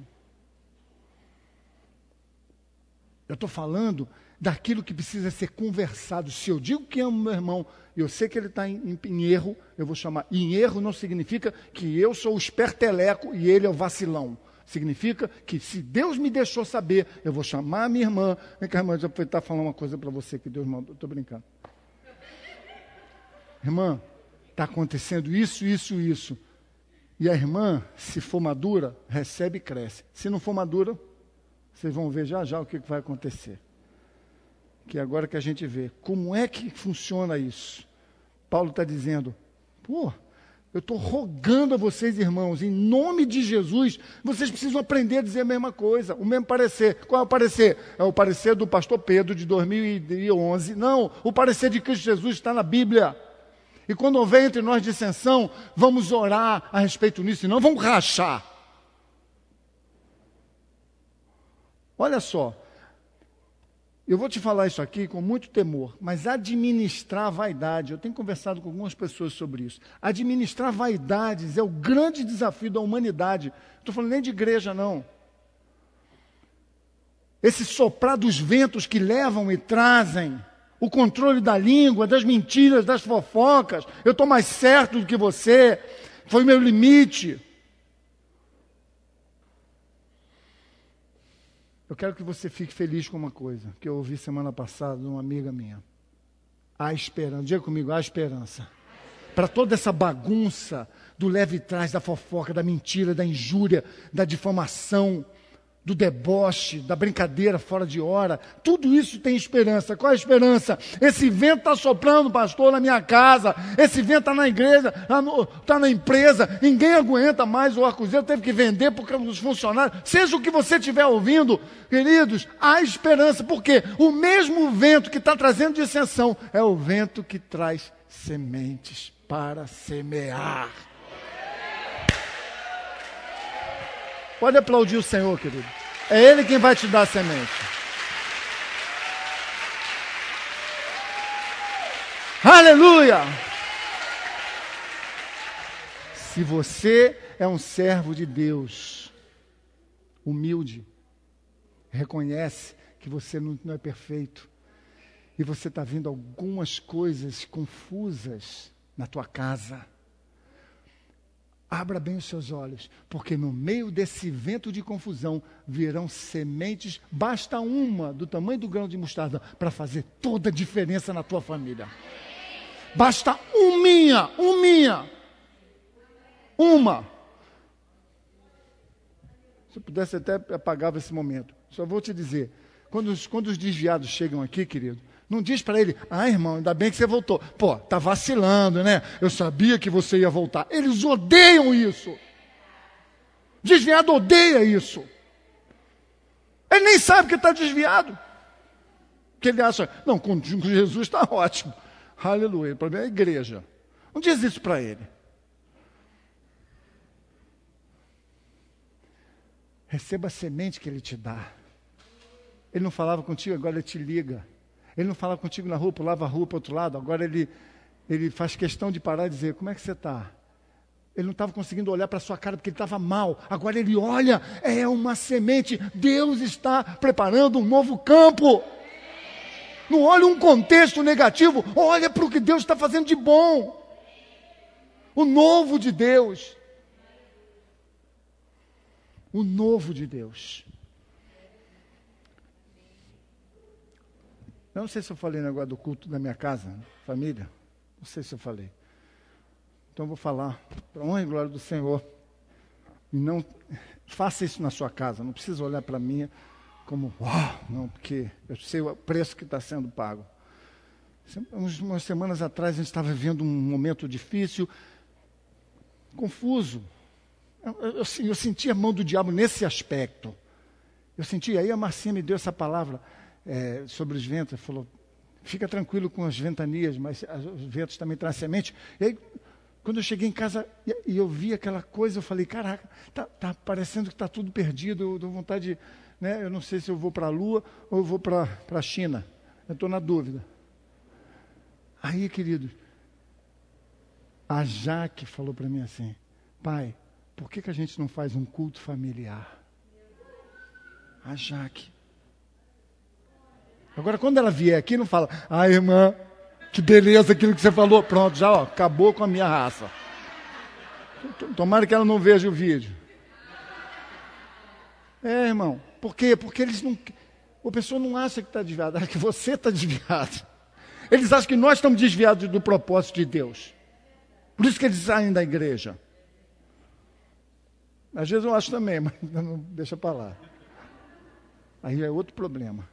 Eu estou falando daquilo que precisa ser conversado. Se eu digo que amo meu irmão, e eu sei que ele está em erro, eu vou chamar. Em erro não significa que eu sou o esperteleco e ele é o vacilão. Significa que se Deus me deixou saber, eu vou chamar a minha irmã. Vem cá, irmã, já vou estar falando uma coisa para você que Deus mandou. Estou brincando. Irmã, está acontecendo isso. E a irmã, se for madura, recebe e cresce. Se não for madura, vocês vão ver já o que vai acontecer. Que agora que a gente vê. Como é que funciona isso? Paulo está dizendo, eu estou rogando a vocês, irmãos, em nome de Jesus, vocês precisam aprender a dizer a mesma coisa, o mesmo parecer. Qual é o parecer? É o parecer do pastor Pedro, de 2011. Não, o parecer de Cristo Jesus está na Bíblia. E quando houver entre nós dissensão, vamos orar a respeito disso, e não vamos rachar. Olha só, eu vou te falar isso aqui com muito temor, mas administrar vaidade, eu tenho conversado com algumas pessoas sobre isso. Administrar vaidades é o grande desafio da humanidade. Não estou falando nem de igreja, não. Esse soprar dos ventos que levam e trazem, o controle da língua, das mentiras, das fofocas. Eu estou mais certo do que você, foi meu limite. Eu quero que você fique feliz com uma coisa que eu ouvi semana passada de uma amiga minha. Há esperança. Diga comigo, há esperança. Para toda essa bagunça do leve trás, da fofoca, da mentira, da injúria, da difamação, do deboche, da brincadeira fora de hora, tudo isso tem esperança. Qual é a esperança? Esse vento está soprando, pastor, na minha casa, esse vento está na igreja, está na empresa, ninguém aguenta mais, o arcozeiro teve que vender por causa dos funcionários. Seja o que você estiver ouvindo, queridos, há esperança, porque o mesmo vento que está trazendo dissensão é o vento que traz sementes para semear. Pode aplaudir o Senhor, querido. É Ele quem vai te dar a semente. Aleluia! Se você é um servo de Deus, humilde, reconhece que você não é perfeito, e você está vendo algumas coisas confusas na tua casa, abra bem os seus olhos, porque no meio desse vento de confusão virão sementes, basta uma do tamanho do grão de mostarda para fazer toda a diferença na tua família. Basta uma. Se eu pudesse até apagava esse momento. Só vou te dizer, quando os desviados chegam aqui, querido, não diz para ele, irmão, ainda bem que você voltou. Pô, tá vacilando, né? Eu sabia que você ia voltar. Eles odeiam isso. Desviado odeia isso. Ele nem sabe que está desviado. Que ele acha, não, com Jesus está ótimo. Aleluia. O problema é a igreja. Não diz isso para ele. Receba a semente que ele te dá. Ele não falava contigo, agora ele te liga. Ele não fala contigo na rua, pulava a rua para o outro lado, agora ele faz questão de parar e dizer, como é que você está? Ele não estava conseguindo olhar para a sua cara porque ele estava mal, agora ele olha, é uma semente, Deus está preparando um novo campo. Não olha um contexto negativo, olha para o que Deus está fazendo de bom. O novo de Deus. O novo de Deus. Eu não sei se eu falei no negócio do culto da minha casa, família. Não sei se eu falei. Então eu vou falar para a honra e glória do Senhor. E não faça isso na sua casa. Não precisa olhar para mim como, não, porque eu sei o preço que está sendo pago. Umas semanas atrás a gente estava vivendo um momento difícil, confuso. Eu senti a mão do diabo nesse aspecto. Eu senti, aí a Marcinha me deu essa palavra sobre os ventos, falou, fica tranquilo com as ventanias, mas os ventos também trazem semente. E aí, quando eu cheguei em casa e eu vi aquela coisa, eu falei, caraca, tá parecendo que está tudo perdido, eu dou vontade de, né, eu não sei se eu vou para a Lua ou eu vou para a China, eu estou na dúvida. Aí, queridos, a Jaque falou para mim assim, pai, por que a gente não faz um culto familiar? A Jaque. Agora, quando ela vier aqui, não fala, irmã, que beleza aquilo que você falou. Pronto, já acabou com a minha raça. Tomara que ela não veja o vídeo. Irmão, por quê? Porque eles não... A pessoa não acha que está desviada, acha que você está desviado. Eles acham que nós estamos desviados do propósito de Deus. Por isso que eles saem da igreja. Às vezes eu acho também, mas não deixa para lá. Aí é outro problema.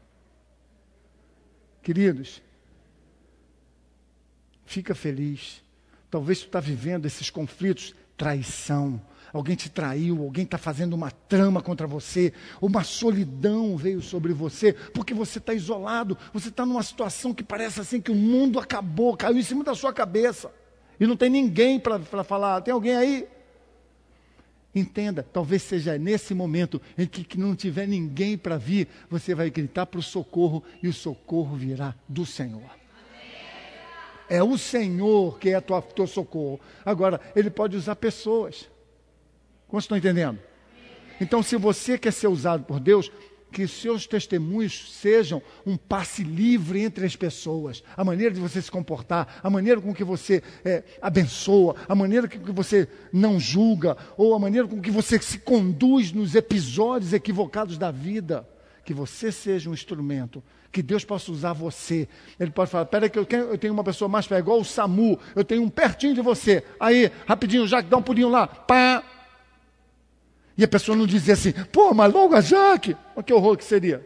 Queridos, fica feliz. Talvez tu está vivendo esses conflitos, traição. Alguém te traiu, alguém está fazendo uma trama contra você, uma solidão veio sobre você, porque você está isolado, você está numa situação que parece assim que o mundo acabou, caiu em cima da sua cabeça. E não tem ninguém para falar, tem alguém aí? Entenda, talvez seja nesse momento em que não tiver ninguém para vir, você vai gritar para o socorro e o socorro virá do Senhor. É o Senhor que é teu socorro. Agora, Ele pode usar pessoas. Como estão entendendo? Então, se você quer ser usado por Deus, que seus testemunhos sejam um passe livre entre as pessoas. A maneira de você se comportar, a maneira com que você abençoa, a maneira com que você não julga, ou a maneira com que você se conduz nos episódios equivocados da vida. Que você seja um instrumento, que Deus possa usar você. Ele pode falar, peraí que eu tenho uma pessoa mais perto, igual o Samu, eu tenho um pertinho de você. Aí, rapidinho, Jaque, dá um pulinho lá, pá. E a pessoa não dizia assim, pô, mas logo a Jaque. Olha que horror que seria.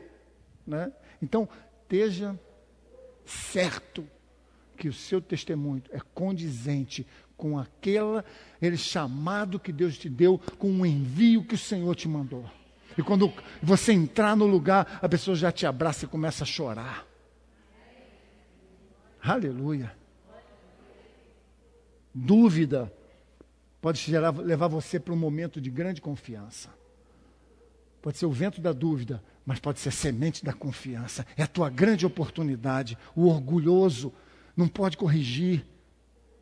Né? Então, esteja certo que o seu testemunho é condizente com aquele chamado que Deus te deu, com o envio que o Senhor te mandou. E quando você entrar no lugar, a pessoa já te abraça e começa a chorar. Aleluia. Dúvida pode levar você para um momento de grande confiança. Pode ser o vento da dúvida, mas pode ser a semente da confiança. É a tua grande oportunidade. O orgulhoso não pode corrigir.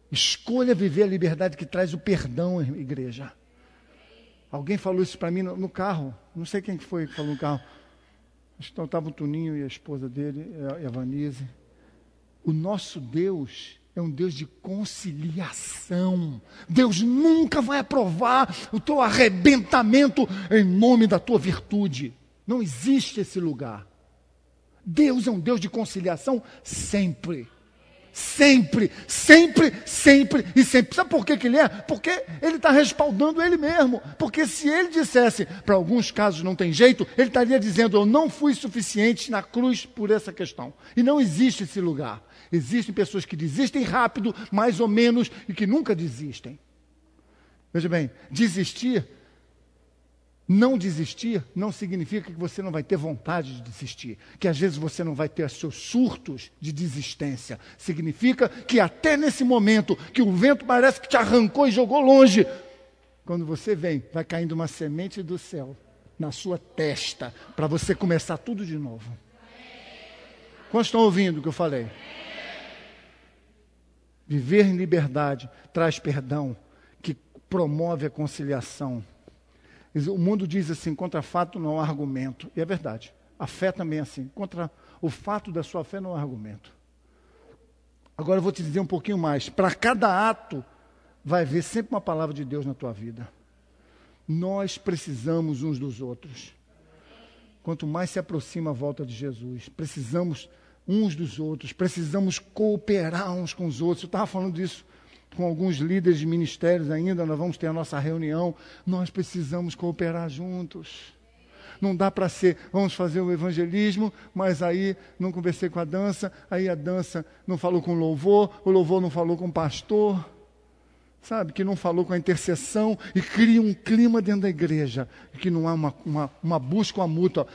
Escolha viver a liberdade que traz o perdão, igreja. Alguém falou isso para mim no carro. Não sei quem foi que falou no carro. Acho que estava o Toninho e a esposa dele, a Vanise. O nosso Deus é um Deus de conciliação. Deus nunca vai aprovar o teu arrebentamento em nome da tua virtude. Não existe esse lugar. Deus é um Deus de conciliação sempre. Sempre, sempre, sempre e sempre. Sabe por que Ele é? Porque Ele está respaldando Ele mesmo. Porque se Ele dissesse, para alguns casos não tem jeito, Ele estaria dizendo, eu não fui suficiente na cruz por essa questão. E não existe esse lugar. Existem pessoas que desistem rápido, mais ou menos, e que nunca desistem. Veja bem, não desistir não significa que você não vai ter vontade de desistir. Que às vezes você não vai ter seus surtos de desistência. Significa que até nesse momento que o vento parece que te arrancou e jogou longe, quando você vem, vai caindo uma semente do céu na sua testa, para você começar tudo de novo. Quantos estão ouvindo o que eu falei? Viver em liberdade traz perdão, que promove a conciliação. O mundo diz assim, contra fato não há argumento. E é verdade. A fé também é assim. Contra o fato da sua fé não há argumento. Agora eu vou te dizer um pouquinho mais. Para cada ato, vai haver sempre uma palavra de Deus na tua vida. Nós precisamos uns dos outros. Quanto mais se aproxima a volta de Jesus, precisamos uns dos outros, precisamos cooperar uns com os outros. Eu estava falando disso com alguns líderes de ministérios ainda, nós vamos ter a nossa reunião. Nós precisamos cooperar juntos. Não dá para ser, vamos fazer o evangelismo, mas aí não conversei com a dança, aí a dança não falou com o louvor não falou com o pastor, sabe, que não falou com a intercessão, e cria um clima dentro da igreja, que não há uma busca mútua.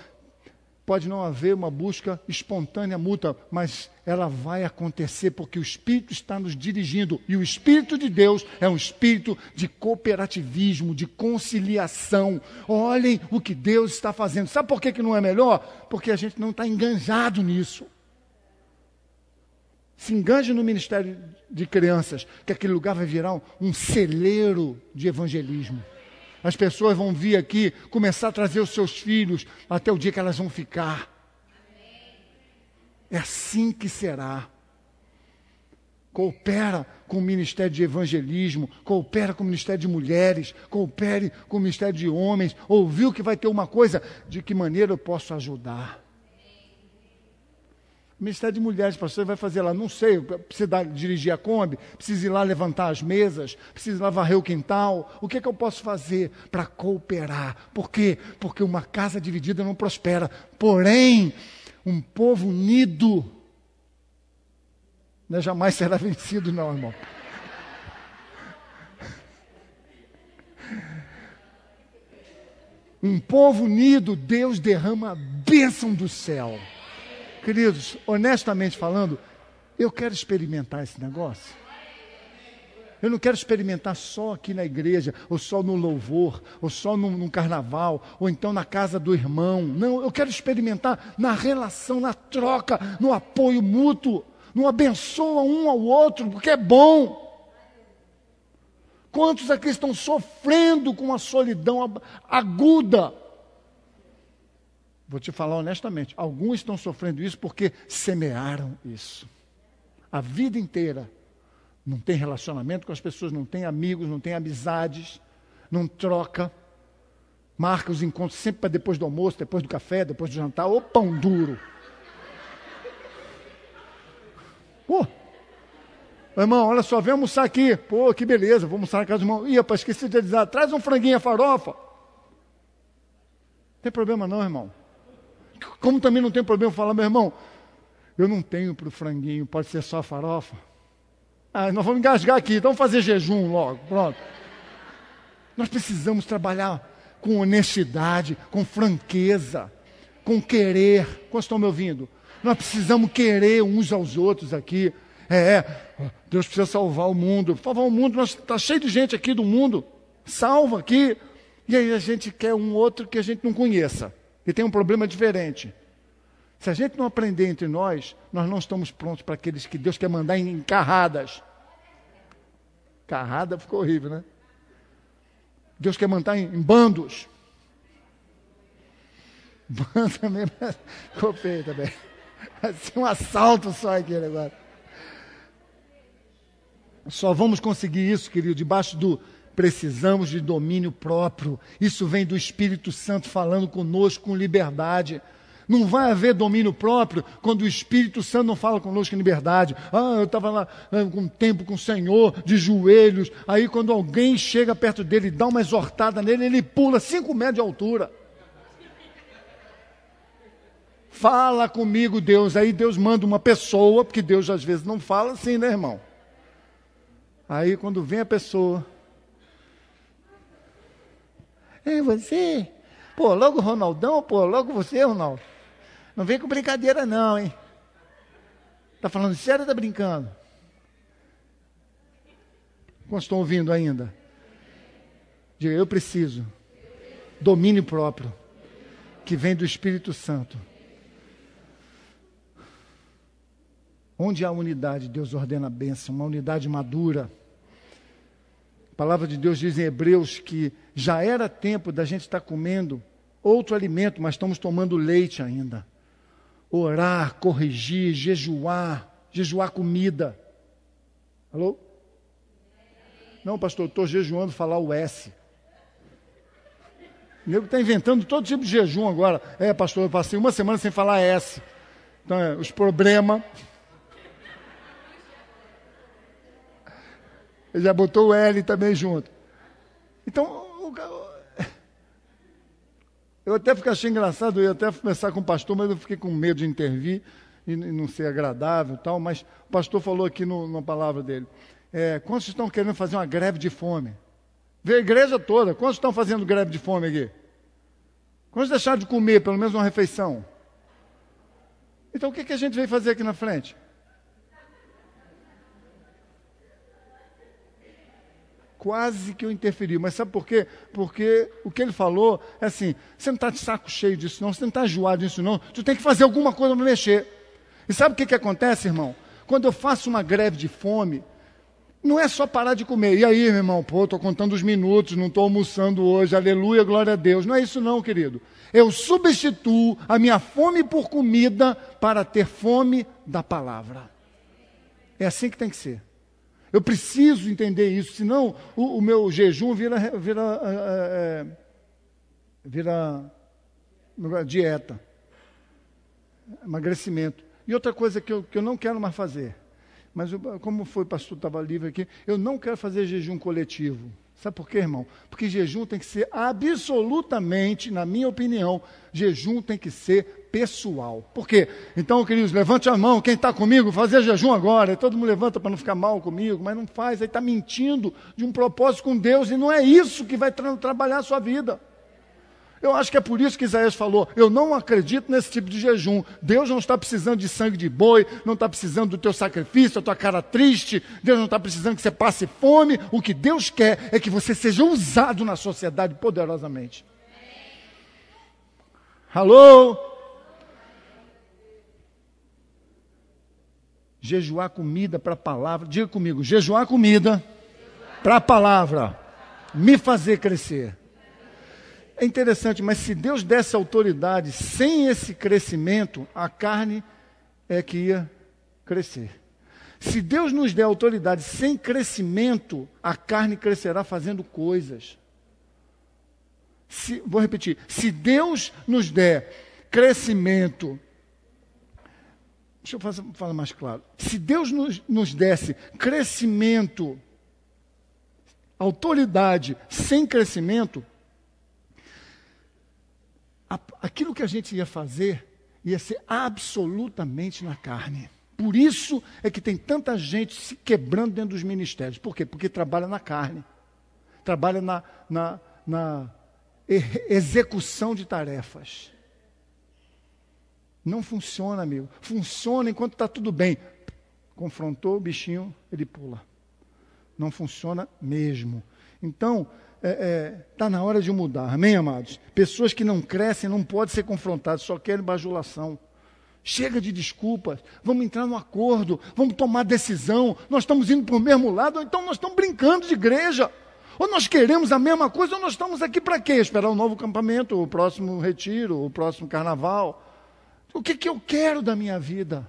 Pode não haver uma busca espontânea mútua, mas ela vai acontecer porque o Espírito está nos dirigindo. E o Espírito de Deus é um espírito de cooperativismo, de conciliação. Olhem o que Deus está fazendo. Sabe por que não é melhor? Porque a gente não está enganjado nisso. Se enganje no ministério de crianças, que aquele lugar vai virar um celeiro de evangelismo. As pessoas vão vir aqui, começar a trazer os seus filhos, até o dia que elas vão ficar. É assim que será. Coopera com o ministério de evangelismo, coopera com o ministério de mulheres, coopere com o ministério de homens. Ouviu que vai ter uma coisa, de que maneira eu posso ajudar? Ministério de Mulheres, pastor, vai fazer lá, não sei, precisa dirigir a Kombi, precisa ir lá levantar as mesas, precisa ir lá varrer o quintal. O que é que eu posso fazer para cooperar? Por quê? Porque uma casa dividida não prospera. Porém, um povo unido jamais será vencido, não, irmão. Um povo unido, Deus derrama a bênção do céu. Queridos, honestamente falando, eu quero experimentar esse negócio. Eu não quero experimentar só aqui na igreja, ou só no louvor, ou só no carnaval, ou então na casa do irmão. Não, eu quero experimentar na relação, na troca, no apoio mútuo, no abençoa um ao outro, porque é bom. Quantos aqui estão sofrendo com uma solidão aguda? Vou te falar honestamente, alguns estão sofrendo isso porque semearam isso. A vida inteira. Não tem relacionamento com as pessoas, não tem amigos, não tem amizades, não troca. Marca os encontros sempre para depois do almoço, depois do café, depois do jantar, ou pão duro. Pô, irmão, olha só, vem almoçar aqui. Pô, que beleza, vou almoçar na casa do irmão. Ih, rapaz, esqueci de avisar, traz um franguinho a farofa. Não tem problema não, irmão. Como também não tem problema falar, meu irmão, eu não tenho para o franguinho, pode ser só a farofa. Ah, nós vamos engasgar aqui, então vamos fazer jejum logo, pronto. Nós precisamos trabalhar com honestidade, com franqueza, com querer. Quantos estão me ouvindo? Nós precisamos querer uns aos outros aqui. Deus precisa salvar o mundo. Salvar o mundo, está cheio de gente aqui do mundo. Salva aqui. E aí a gente quer um outro que a gente não conheça. E tem um problema diferente. Se a gente não aprender entre nós não estamos prontos para aqueles que Deus quer mandar em carradas. Carrada ficou horrível, né? Deus quer mandar em bandos. Bando também ficou feio também. Vai ser um assalto só aqui agora. Só vamos conseguir isso, querido, debaixo do precisamos de domínio próprio. Isso vem do Espírito Santo falando conosco com liberdade. Não vai haver domínio próprio quando o Espírito Santo não fala conosco em liberdade. Eu estava lá com tempo com o Senhor, de joelhos. Aí quando alguém chega perto dele e dá uma exortada nele, ele pula 5 metros de altura. Fala comigo, Deus. Aí Deus manda uma pessoa, porque Deus às vezes não fala assim, né, irmão? Aí quando vem a pessoa... Ei, você? Pô, logo o Ronaldão? Pô, logo você, Ronaldo? Não vem com brincadeira não, hein? Tá falando sério ou tá brincando? Quantos estão ouvindo ainda? Diga, eu preciso. Domínio próprio. Que vem do Espírito Santo. Onde há unidade, Deus ordena a bênção. Uma unidade madura. A palavra de Deus diz em Hebreus que já era tempo da gente estar comendo outro alimento, mas estamos tomando leite ainda. Orar, corrigir, jejuar comida. Alô? Não, pastor, estou jejuando falar o S. O nego está inventando todo tipo de jejum agora. Pastor, eu passei uma semana sem falar S. Então, os problemas... Ele já botou o L também junto. Então, Eu até achei engraçado, eu ia até conversar com o pastor, mas eu fiquei com medo de intervir e não ser agradável e tal, mas o pastor falou aqui na palavra dele. Quantos estão querendo fazer uma greve de fome? Vê a igreja toda, quantos estão fazendo greve de fome aqui? Quantos deixaram de comer, pelo menos uma refeição? Então o que a gente veio fazer aqui na frente? Quase que eu interferi, mas sabe por quê? Porque o que ele falou é assim, você não está de saco cheio disso não, você não está enjoado disso não, tu tem que fazer alguma coisa para mexer. E sabe o que acontece, irmão? Quando eu faço uma greve de fome, não é só parar de comer. E aí, meu irmão, estou contando os minutos, não estou almoçando hoje, aleluia, glória a Deus. Não é isso não, querido. Eu substituo a minha fome por comida para ter fome da palavra. É assim que tem que ser. Eu preciso entender isso, senão o meu jejum vira dieta, emagrecimento. E outra coisa que eu não quero mais fazer, mas como foi o pastor estava livre aqui, eu não quero fazer jejum coletivo. Sabe por quê, irmão? Porque jejum tem que ser absolutamente, na minha opinião, jejum tem que ser pessoal. Por quê? Então, queridos, levante a mão, quem está comigo, fazer jejum agora. Todo mundo levanta para não ficar mal comigo, mas não faz, aí está mentindo de um propósito com Deus, e não é isso que vai trabalhar a sua vida. Eu acho que é por isso que Isaías falou, eu não acredito nesse tipo de jejum. Deus não está precisando de sangue de boi, não está precisando do teu sacrifício, da tua cara triste, Deus não está precisando que você passe fome. O que Deus quer é que você seja usado na sociedade poderosamente. Alô? Jejuar comida para a palavra, diga comigo, jejuar comida para a palavra, me fazer crescer. É interessante, mas se Deus desse autoridade sem esse crescimento, a carne é que ia crescer. Se Deus nos der autoridade sem crescimento, a carne crescerá fazendo coisas. Vou repetir, se Deus nos der crescimento, deixa eu falar mais claro, se Deus nos desse crescimento, autoridade sem crescimento, aquilo que a gente ia fazer ia ser absolutamente na carne. Por isso é que tem tanta gente se quebrando dentro dos ministérios. Por quê? Porque trabalha na carne. Trabalha na execução de tarefas. Não funciona, amigo. Funciona enquanto está tudo bem. Confrontou o bichinho, ele pula. Não funciona mesmo. Então, está na hora de mudar, amém, amados? Pessoas que não crescem não podem ser confrontadas, só querem bajulação. Chega de desculpas, vamos entrar num acordo, vamos tomar decisão, nós estamos indo para o mesmo lado, ou então nós estamos brincando de igreja, ou nós queremos a mesma coisa, ou nós estamos aqui para quê? Esperar um novo acampamento, o próximo retiro, o próximo carnaval. O que eu quero da minha vida?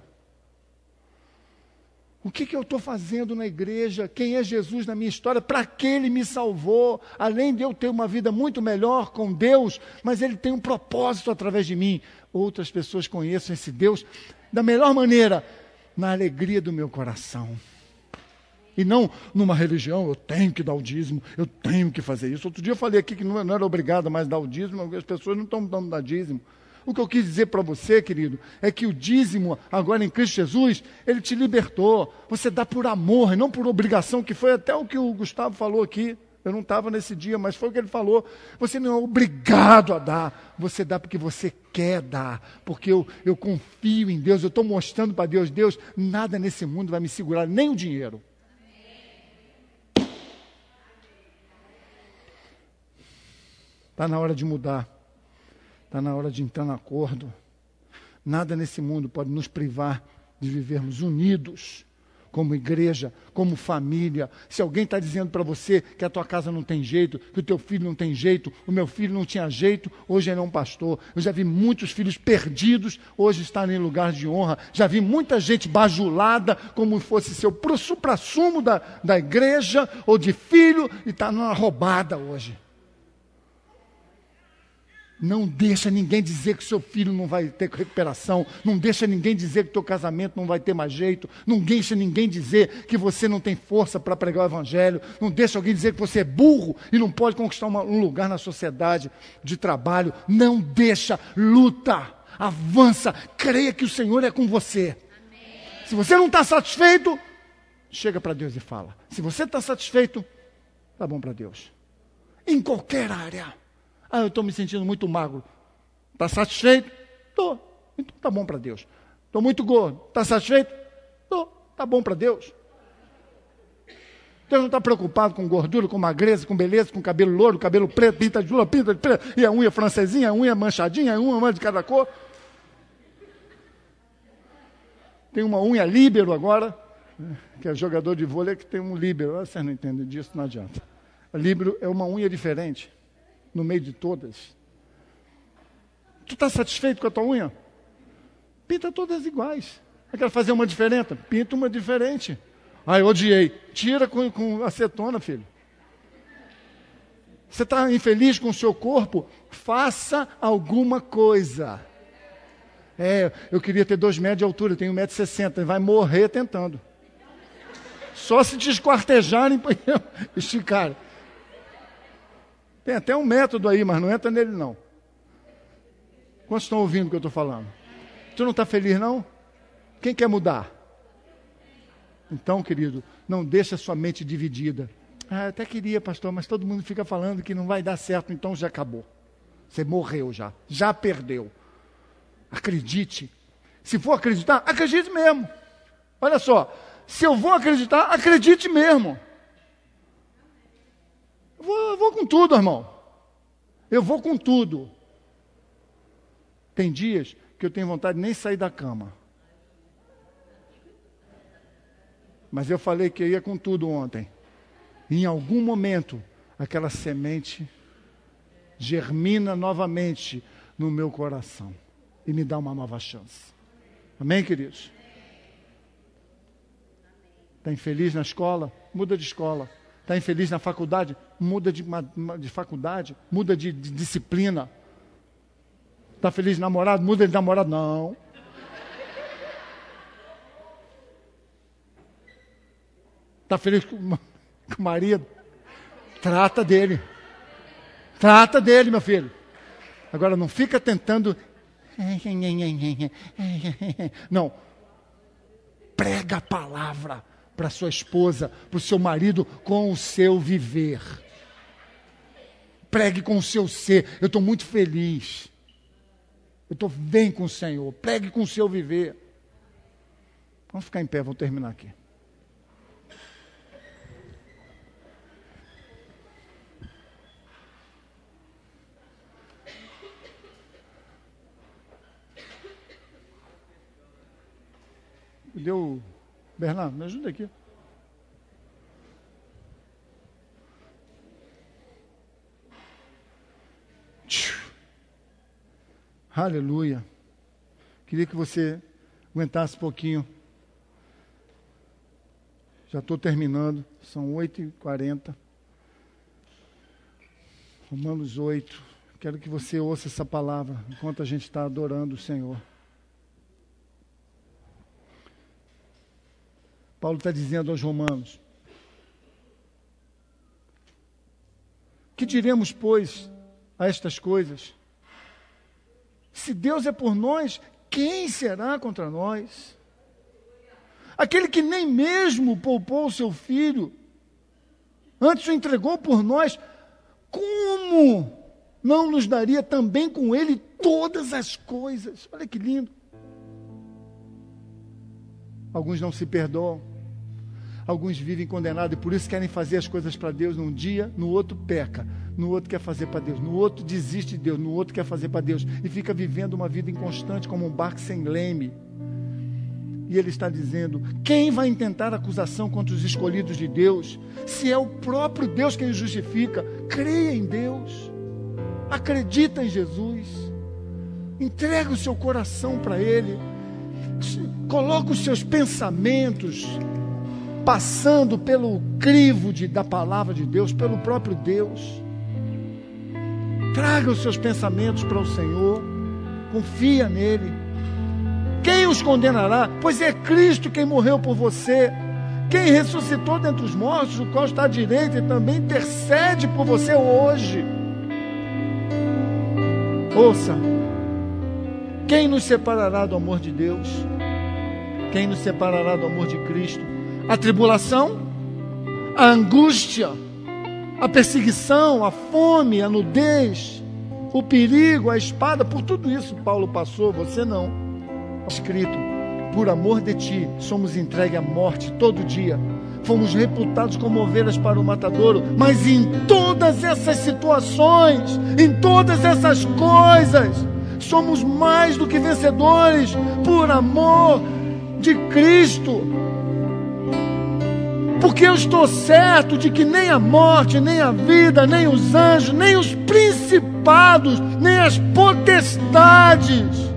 O que eu estou fazendo na igreja? Quem é Jesus na minha história? Para que Ele me salvou? Além de eu ter uma vida muito melhor com Deus, mas Ele tem um propósito através de mim. Outras pessoas conheçam esse Deus da melhor maneira, na alegria do meu coração. E não numa religião, eu tenho que dar o dízimo, eu tenho que fazer isso. Outro dia eu falei aqui que não era obrigado mais dar o dízimo, as pessoas não estão dando dar dízimo. O que eu quis dizer para você, querido, é que o dízimo, agora em Cristo Jesus, Ele te libertou. Você dá por amor e não por obrigação, que foi até o que o Gustavo falou aqui. Eu não estava nesse dia, mas foi o que ele falou. Você não é obrigado a dar, você dá porque você quer dar. Porque eu confio em Deus, eu estou mostrando para Deus, Deus, nada nesse mundo vai me segurar, nem o dinheiro. Está na hora de mudar. Está na hora de entrar no acordo. Nada nesse mundo pode nos privar de vivermos unidos, como igreja, como família. Se alguém está dizendo para você que a tua casa não tem jeito, que o teu filho não tem jeito, o meu filho não tinha jeito, hoje ele é um pastor. Eu já vi muitos filhos perdidos, hoje estarem em lugar de honra. Já vi muita gente bajulada, como fosse seu supra-sumo da igreja ou de filho, e está numa roubada hoje. Não deixa ninguém dizer que seu filho não vai ter recuperação. Não deixa ninguém dizer que teu casamento não vai ter mais jeito. Não deixa ninguém dizer que você não tem força para pregar o evangelho. Não deixa alguém dizer que você é burro e não pode conquistar um lugar na sociedade de trabalho. Não deixa, luta, avança, creia que o Senhor é com você. Amém. Se você não está satisfeito, chega para Deus e fala. Se você está satisfeito, tá bom para Deus. Em qualquer área. Eu estou me sentindo muito magro. Está satisfeito? Estou. Então está bom para Deus. Estou muito gordo. Está satisfeito? Estou. Está bom para Deus. Deus não está preocupado com gordura, com magreza, com beleza, com cabelo louro, cabelo preto, pinta de lula, pinta de preto, e a unha francesinha, a unha manchadinha, a unha de cada cor. Tem uma unha líbero agora, que é jogador de vôlei que tem um líbero. Vocês não entendem disso, não adianta. A líbero é uma unha diferente. No meio de todas. Tu está satisfeito com a tua unha? Pinta todas iguais. Eu quero fazer uma diferente? Pinta uma diferente. Eu odiei. Tira com acetona, filho. Você está infeliz com o seu corpo? Faça alguma coisa. Eu queria ter 2 metros de altura, eu tenho 1,60 m. Vai morrer tentando. Só se te esquartejarem e esticarem. Tem até um método aí, mas não entra nele não. Quantos estão ouvindo o que eu estou falando? Tu não está feliz não? Quem quer mudar? Então, querido, não deixa a sua mente dividida. Até queria, pastor, mas todo mundo fica falando que não vai dar certo, então já acabou. Você morreu já perdeu. Acredite. Se for acreditar, acredite mesmo. Olha só, se eu vou acreditar, acredite mesmo. Eu vou com tudo, irmão. Eu vou com tudo. Tem dias que eu tenho vontade de nem sair da cama. Mas eu falei que eu ia com tudo ontem. E em algum momento, aquela semente germina novamente no meu coração. E me dá uma nova chance. Amém, queridos? Está infeliz na escola? Muda de escola. Está infeliz na faculdade? Muda de faculdade, muda de disciplina. Está feliz de namorado? Muda de namorado. Não. Está feliz com o marido? Trata dele. Trata dele, meu filho. Agora não fica tentando... Não. Prega a palavra para sua esposa, para o seu marido, com o seu viver. Pregue com o seu ser. Eu estou muito feliz. Eu estou bem com o Senhor. Pregue com o seu viver. Vamos ficar em pé, vou terminar aqui. Deu... Bernardo, me ajuda aqui. Aleluia. Queria que você aguentasse um pouquinho. Já estou terminando. São 8h40. Romanos 8. Quero que você ouça essa palavra enquanto a gente está adorando o Senhor. Paulo está dizendo aos romanos: que diremos, pois, a estas coisas? Se Deus é por nós, quem será contra nós? Aquele que nem mesmo poupou o seu filho, antes o entregou por nós, como não nos daria também com ele todas as coisas? Olha que lindo. Alguns não se perdoam. Alguns vivem condenados e por isso querem fazer as coisas para Deus num dia, no outro peca, no outro quer fazer para Deus, no outro desiste de Deus, no outro quer fazer para Deus e fica vivendo uma vida inconstante como um barco sem leme. E ele está dizendo: quem vai intentar acusação contra os escolhidos de Deus, se é o próprio Deus quem os justifica? Creia em Deus, acredita em Jesus, entrega o seu coração para Ele, coloca os seus pensamentos passando pelo crivo da palavra de Deus, pelo próprio Deus. Traga os seus pensamentos para o Senhor. Confia nele. Quem os condenará? Pois é Cristo quem morreu por você. Quem ressuscitou dentre os mortos, o qual está à direita e também intercede por você hoje. Ouça. Quem nos separará do amor de Deus? Quem nos separará do amor de Cristo? A tribulação? A angústia? A perseguição? A fome? A nudez? O perigo? A espada? Por tudo isso Paulo passou, você não. Escrito: por amor de ti, somos entregues à morte todo dia. Fomos reputados como ovelhas para o matadouro. Mas em todas essas situações, em todas essas coisas, somos mais do que vencedores por amor de Cristo. Porque eu estou certo de que nem a morte, nem a vida, nem os anjos, nem os principados, nem as potestades,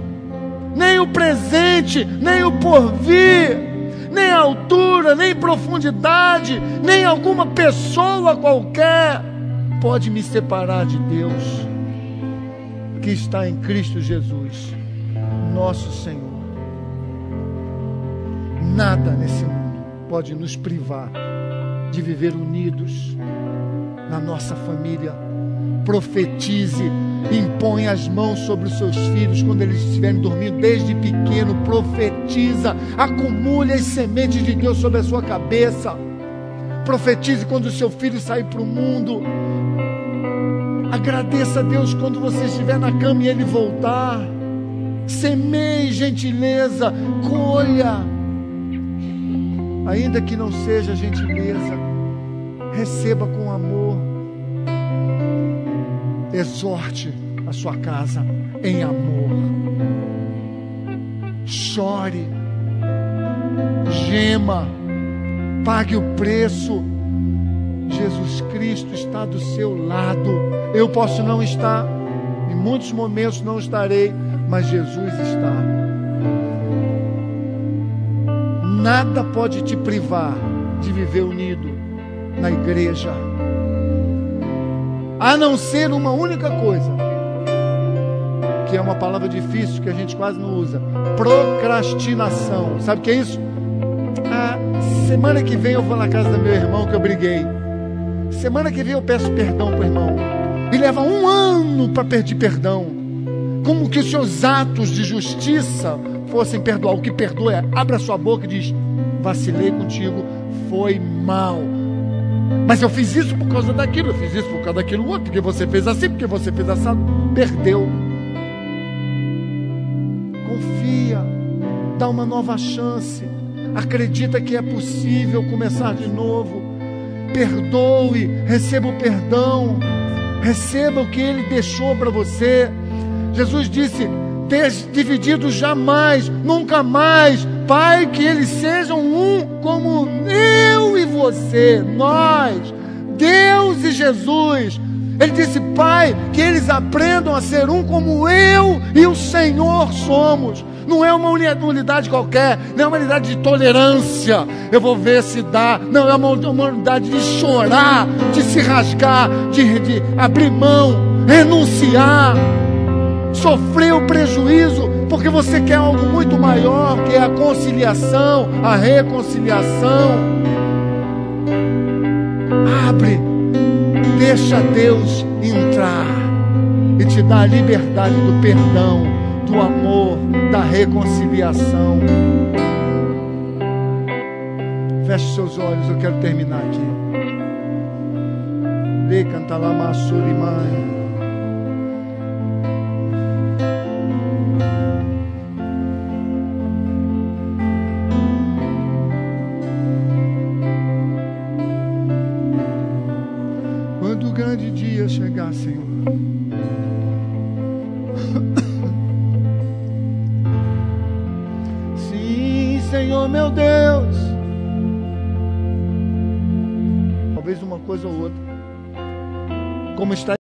nem o presente, nem o porvir, nem a altura, nem profundidade, nem alguma pessoa qualquer pode me separar de Deus, que está em Cristo Jesus, nosso Senhor. Nada nesse mundo pode nos privar de viver unidos na nossa família. Profetize, impõe as mãos sobre os seus filhos quando eles estiverem dormindo, desde pequeno. Profetiza, acumule as sementes de Deus sobre a sua cabeça. Profetize quando o seu filho sair para o mundo. Agradeça a Deus quando você estiver na cama e ele voltar. Semeie gentileza, colha, ainda que não seja gentileza, receba com amor. Exorte a sua casa em amor. Chore, gema, pague o preço. Jesus Cristo está do seu lado. Eu posso não estar, em muitos momentos não estarei, mas Jesus está. Nada pode te privar de viver unido na igreja, a não ser uma única coisa, que é uma palavra difícil que a gente quase não usa: procrastinação. Sabe o que é isso? Semana que vem eu vou na casa do meu irmão que eu briguei. Semana que vem eu peço perdão para o irmão. E leva 1 ano para pedir perdão. Como que os seus atos de justiça fossem perdoar. O que perdoa é: abra sua boca e diz: vacilei contigo, foi mal, mas eu fiz isso por causa daquilo, eu fiz isso por causa daquilo outro, porque você fez assim, porque você fez assado. Perdeu. Confia, dá uma nova chance, acredita que é possível começar de novo. Perdoe, receba o perdão, receba o que Ele deixou para você. Jesus disse: dividido jamais, nunca mais. Pai, que eles sejam um como eu e você, nós, Deus e Jesus. Ele disse: Pai, que eles aprendam a ser um como eu e o Senhor somos. Não é uma unidade qualquer, não é uma unidade de tolerância, eu vou ver se dá. Não, é uma unidade de chorar, de se rasgar, de abrir mão, renunciar, sofrer o prejuízo, porque você quer algo muito maior, que é a conciliação, a reconciliação. Abre, deixa Deus entrar e te dar a liberdade do perdão, do amor, da reconciliação. Feche seus olhos, eu quero terminar aqui. Lê, canta lá, Massurimai. Quando o grande dia chegar, Senhor, sim, Senhor meu Deus, talvez uma coisa ou outra, como está